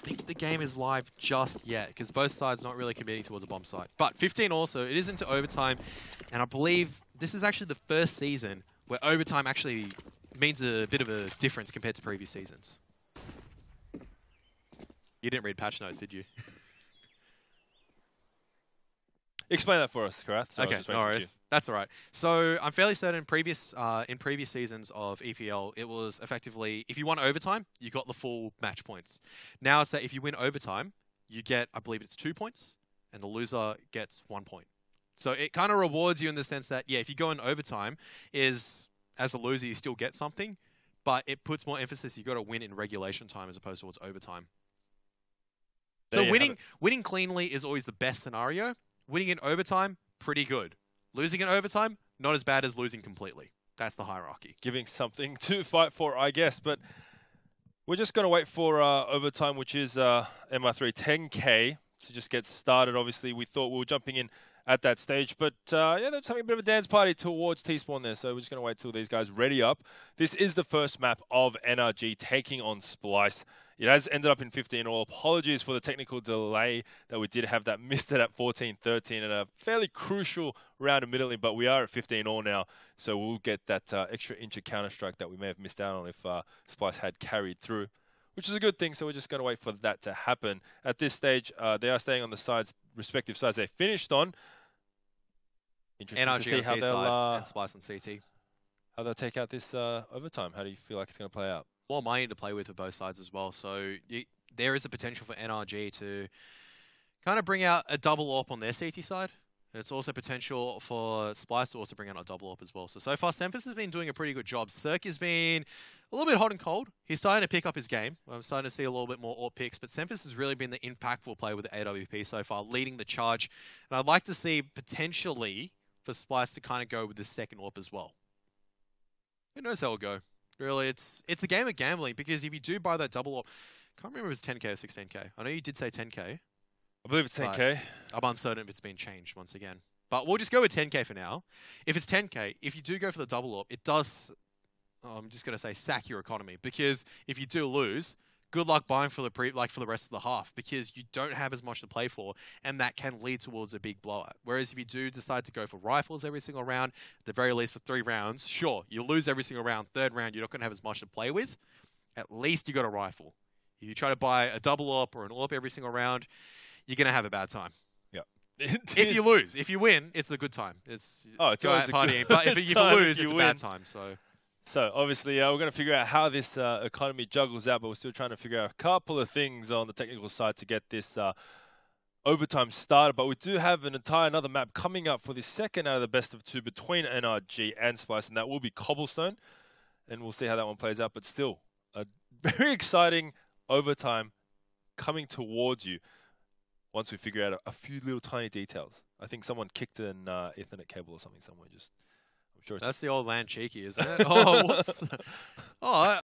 think the game is live just yet, because both sides not really committing towards a bomb site. But 15 also, it is into overtime, and I believe this is actually the first season where overtime actually means a bit of a difference compared to previous seasons. You didn't read patch notes, did you? Explain that for us, Karath. So okay, no worries. That's all right. So I'm fairly certain in previous seasons of EPL, it was effectively, if you won overtime, you got the full match points. Now it's that if you win overtime, you get, I believe it's 2 points, and the loser gets 1 point. So it kind of rewards you in the sense that, yeah, if you go in overtime, as a loser, you still get something, but it puts more emphasis, you got to win in regulation time as opposed to what's overtime. So winning cleanly is always the best scenario. Winning in overtime, pretty good. Losing in overtime, not as bad as losing completely. That's the hierarchy. Giving something to fight for, I guess. But we're just going to wait for overtime, which is MR3 10K to just get started. Obviously, we thought we were jumping in at that stage. But yeah, they're just having a bit of a dance party towards T-Spawn there. So we're just going to wait till these guys ready up. This is the first map of NRG taking on Splyce. It has ended up in 15 all. Apologies for the technical delay that we did have that missed it at 14-13 and a fairly crucial round immediately, but we are at 15 all now, so we'll get that extra inch of Counter-Strike that we may have missed out on if Splyce had carried through, which is a good thing, so we're just going to wait for that to happen. At this stage, they are staying on the sides, respective sides they finished on. Interesting NRG to see how they'll, side and Splyce on CT. How they'll take out this overtime. How do you feel like it's going to play out? More money to play with for both sides as well. So there is a potential for NRG to kind of bring out a double AWP on their CT side. It's also potential for Splyce to also bring out a double AWP as well. So far, Sempus has been doing a pretty good job. Cirque has been a little bit hot and cold. He's starting to pick up his game. I'm starting to see a little bit more AWP picks, but Sempus has really been the impactful player with the AWP so far, leading the charge. And I'd like to see potentially for Splyce to kind of go with the second AWP as well. Who knows how it'll go? Really, it's a game of gambling, because if you do buy that double AWP, I can't remember if it was 10k or 16k. I know you did say 10k. I believe it's 10k. I'm uncertain if it's been changed once again. But we'll just go with 10k for now. If it's 10k, if you do go for the double AWP, it does, I'm just going to say, sack your economy. Because if you do lose, good luck buying for the rest of the half, because you don't have as much to play for, and that can lead towards a big blowout. Whereas if you do decide to go for rifles every single round, at the very least for 3 rounds, sure, you lose every single round. 3rd round, you're not going to have as much to play with. At least you got a rifle. If you try to buy a double AWP or an AWP every single round, you're going to have a bad time. Yeah. If you lose. If you win, it's a good time. It's always partying. But if you lose, it's a bad time. So obviously, we're going to figure out how this economy juggles out, but we're still trying to figure out a couple of things on the technical side to get this overtime started. But we do have another map coming up for the second out of the best of 2 between NRG and Splyce, and that will be Cobblestone. And we'll see how that one plays out. But still, a very exciting overtime coming towards you once we figure out a few little tiny details. I think someone kicked an Ethernet cable or something somewhere. I'm sure it's That's the old LAN cheeky, isn't it? Oh, whoops. Oh,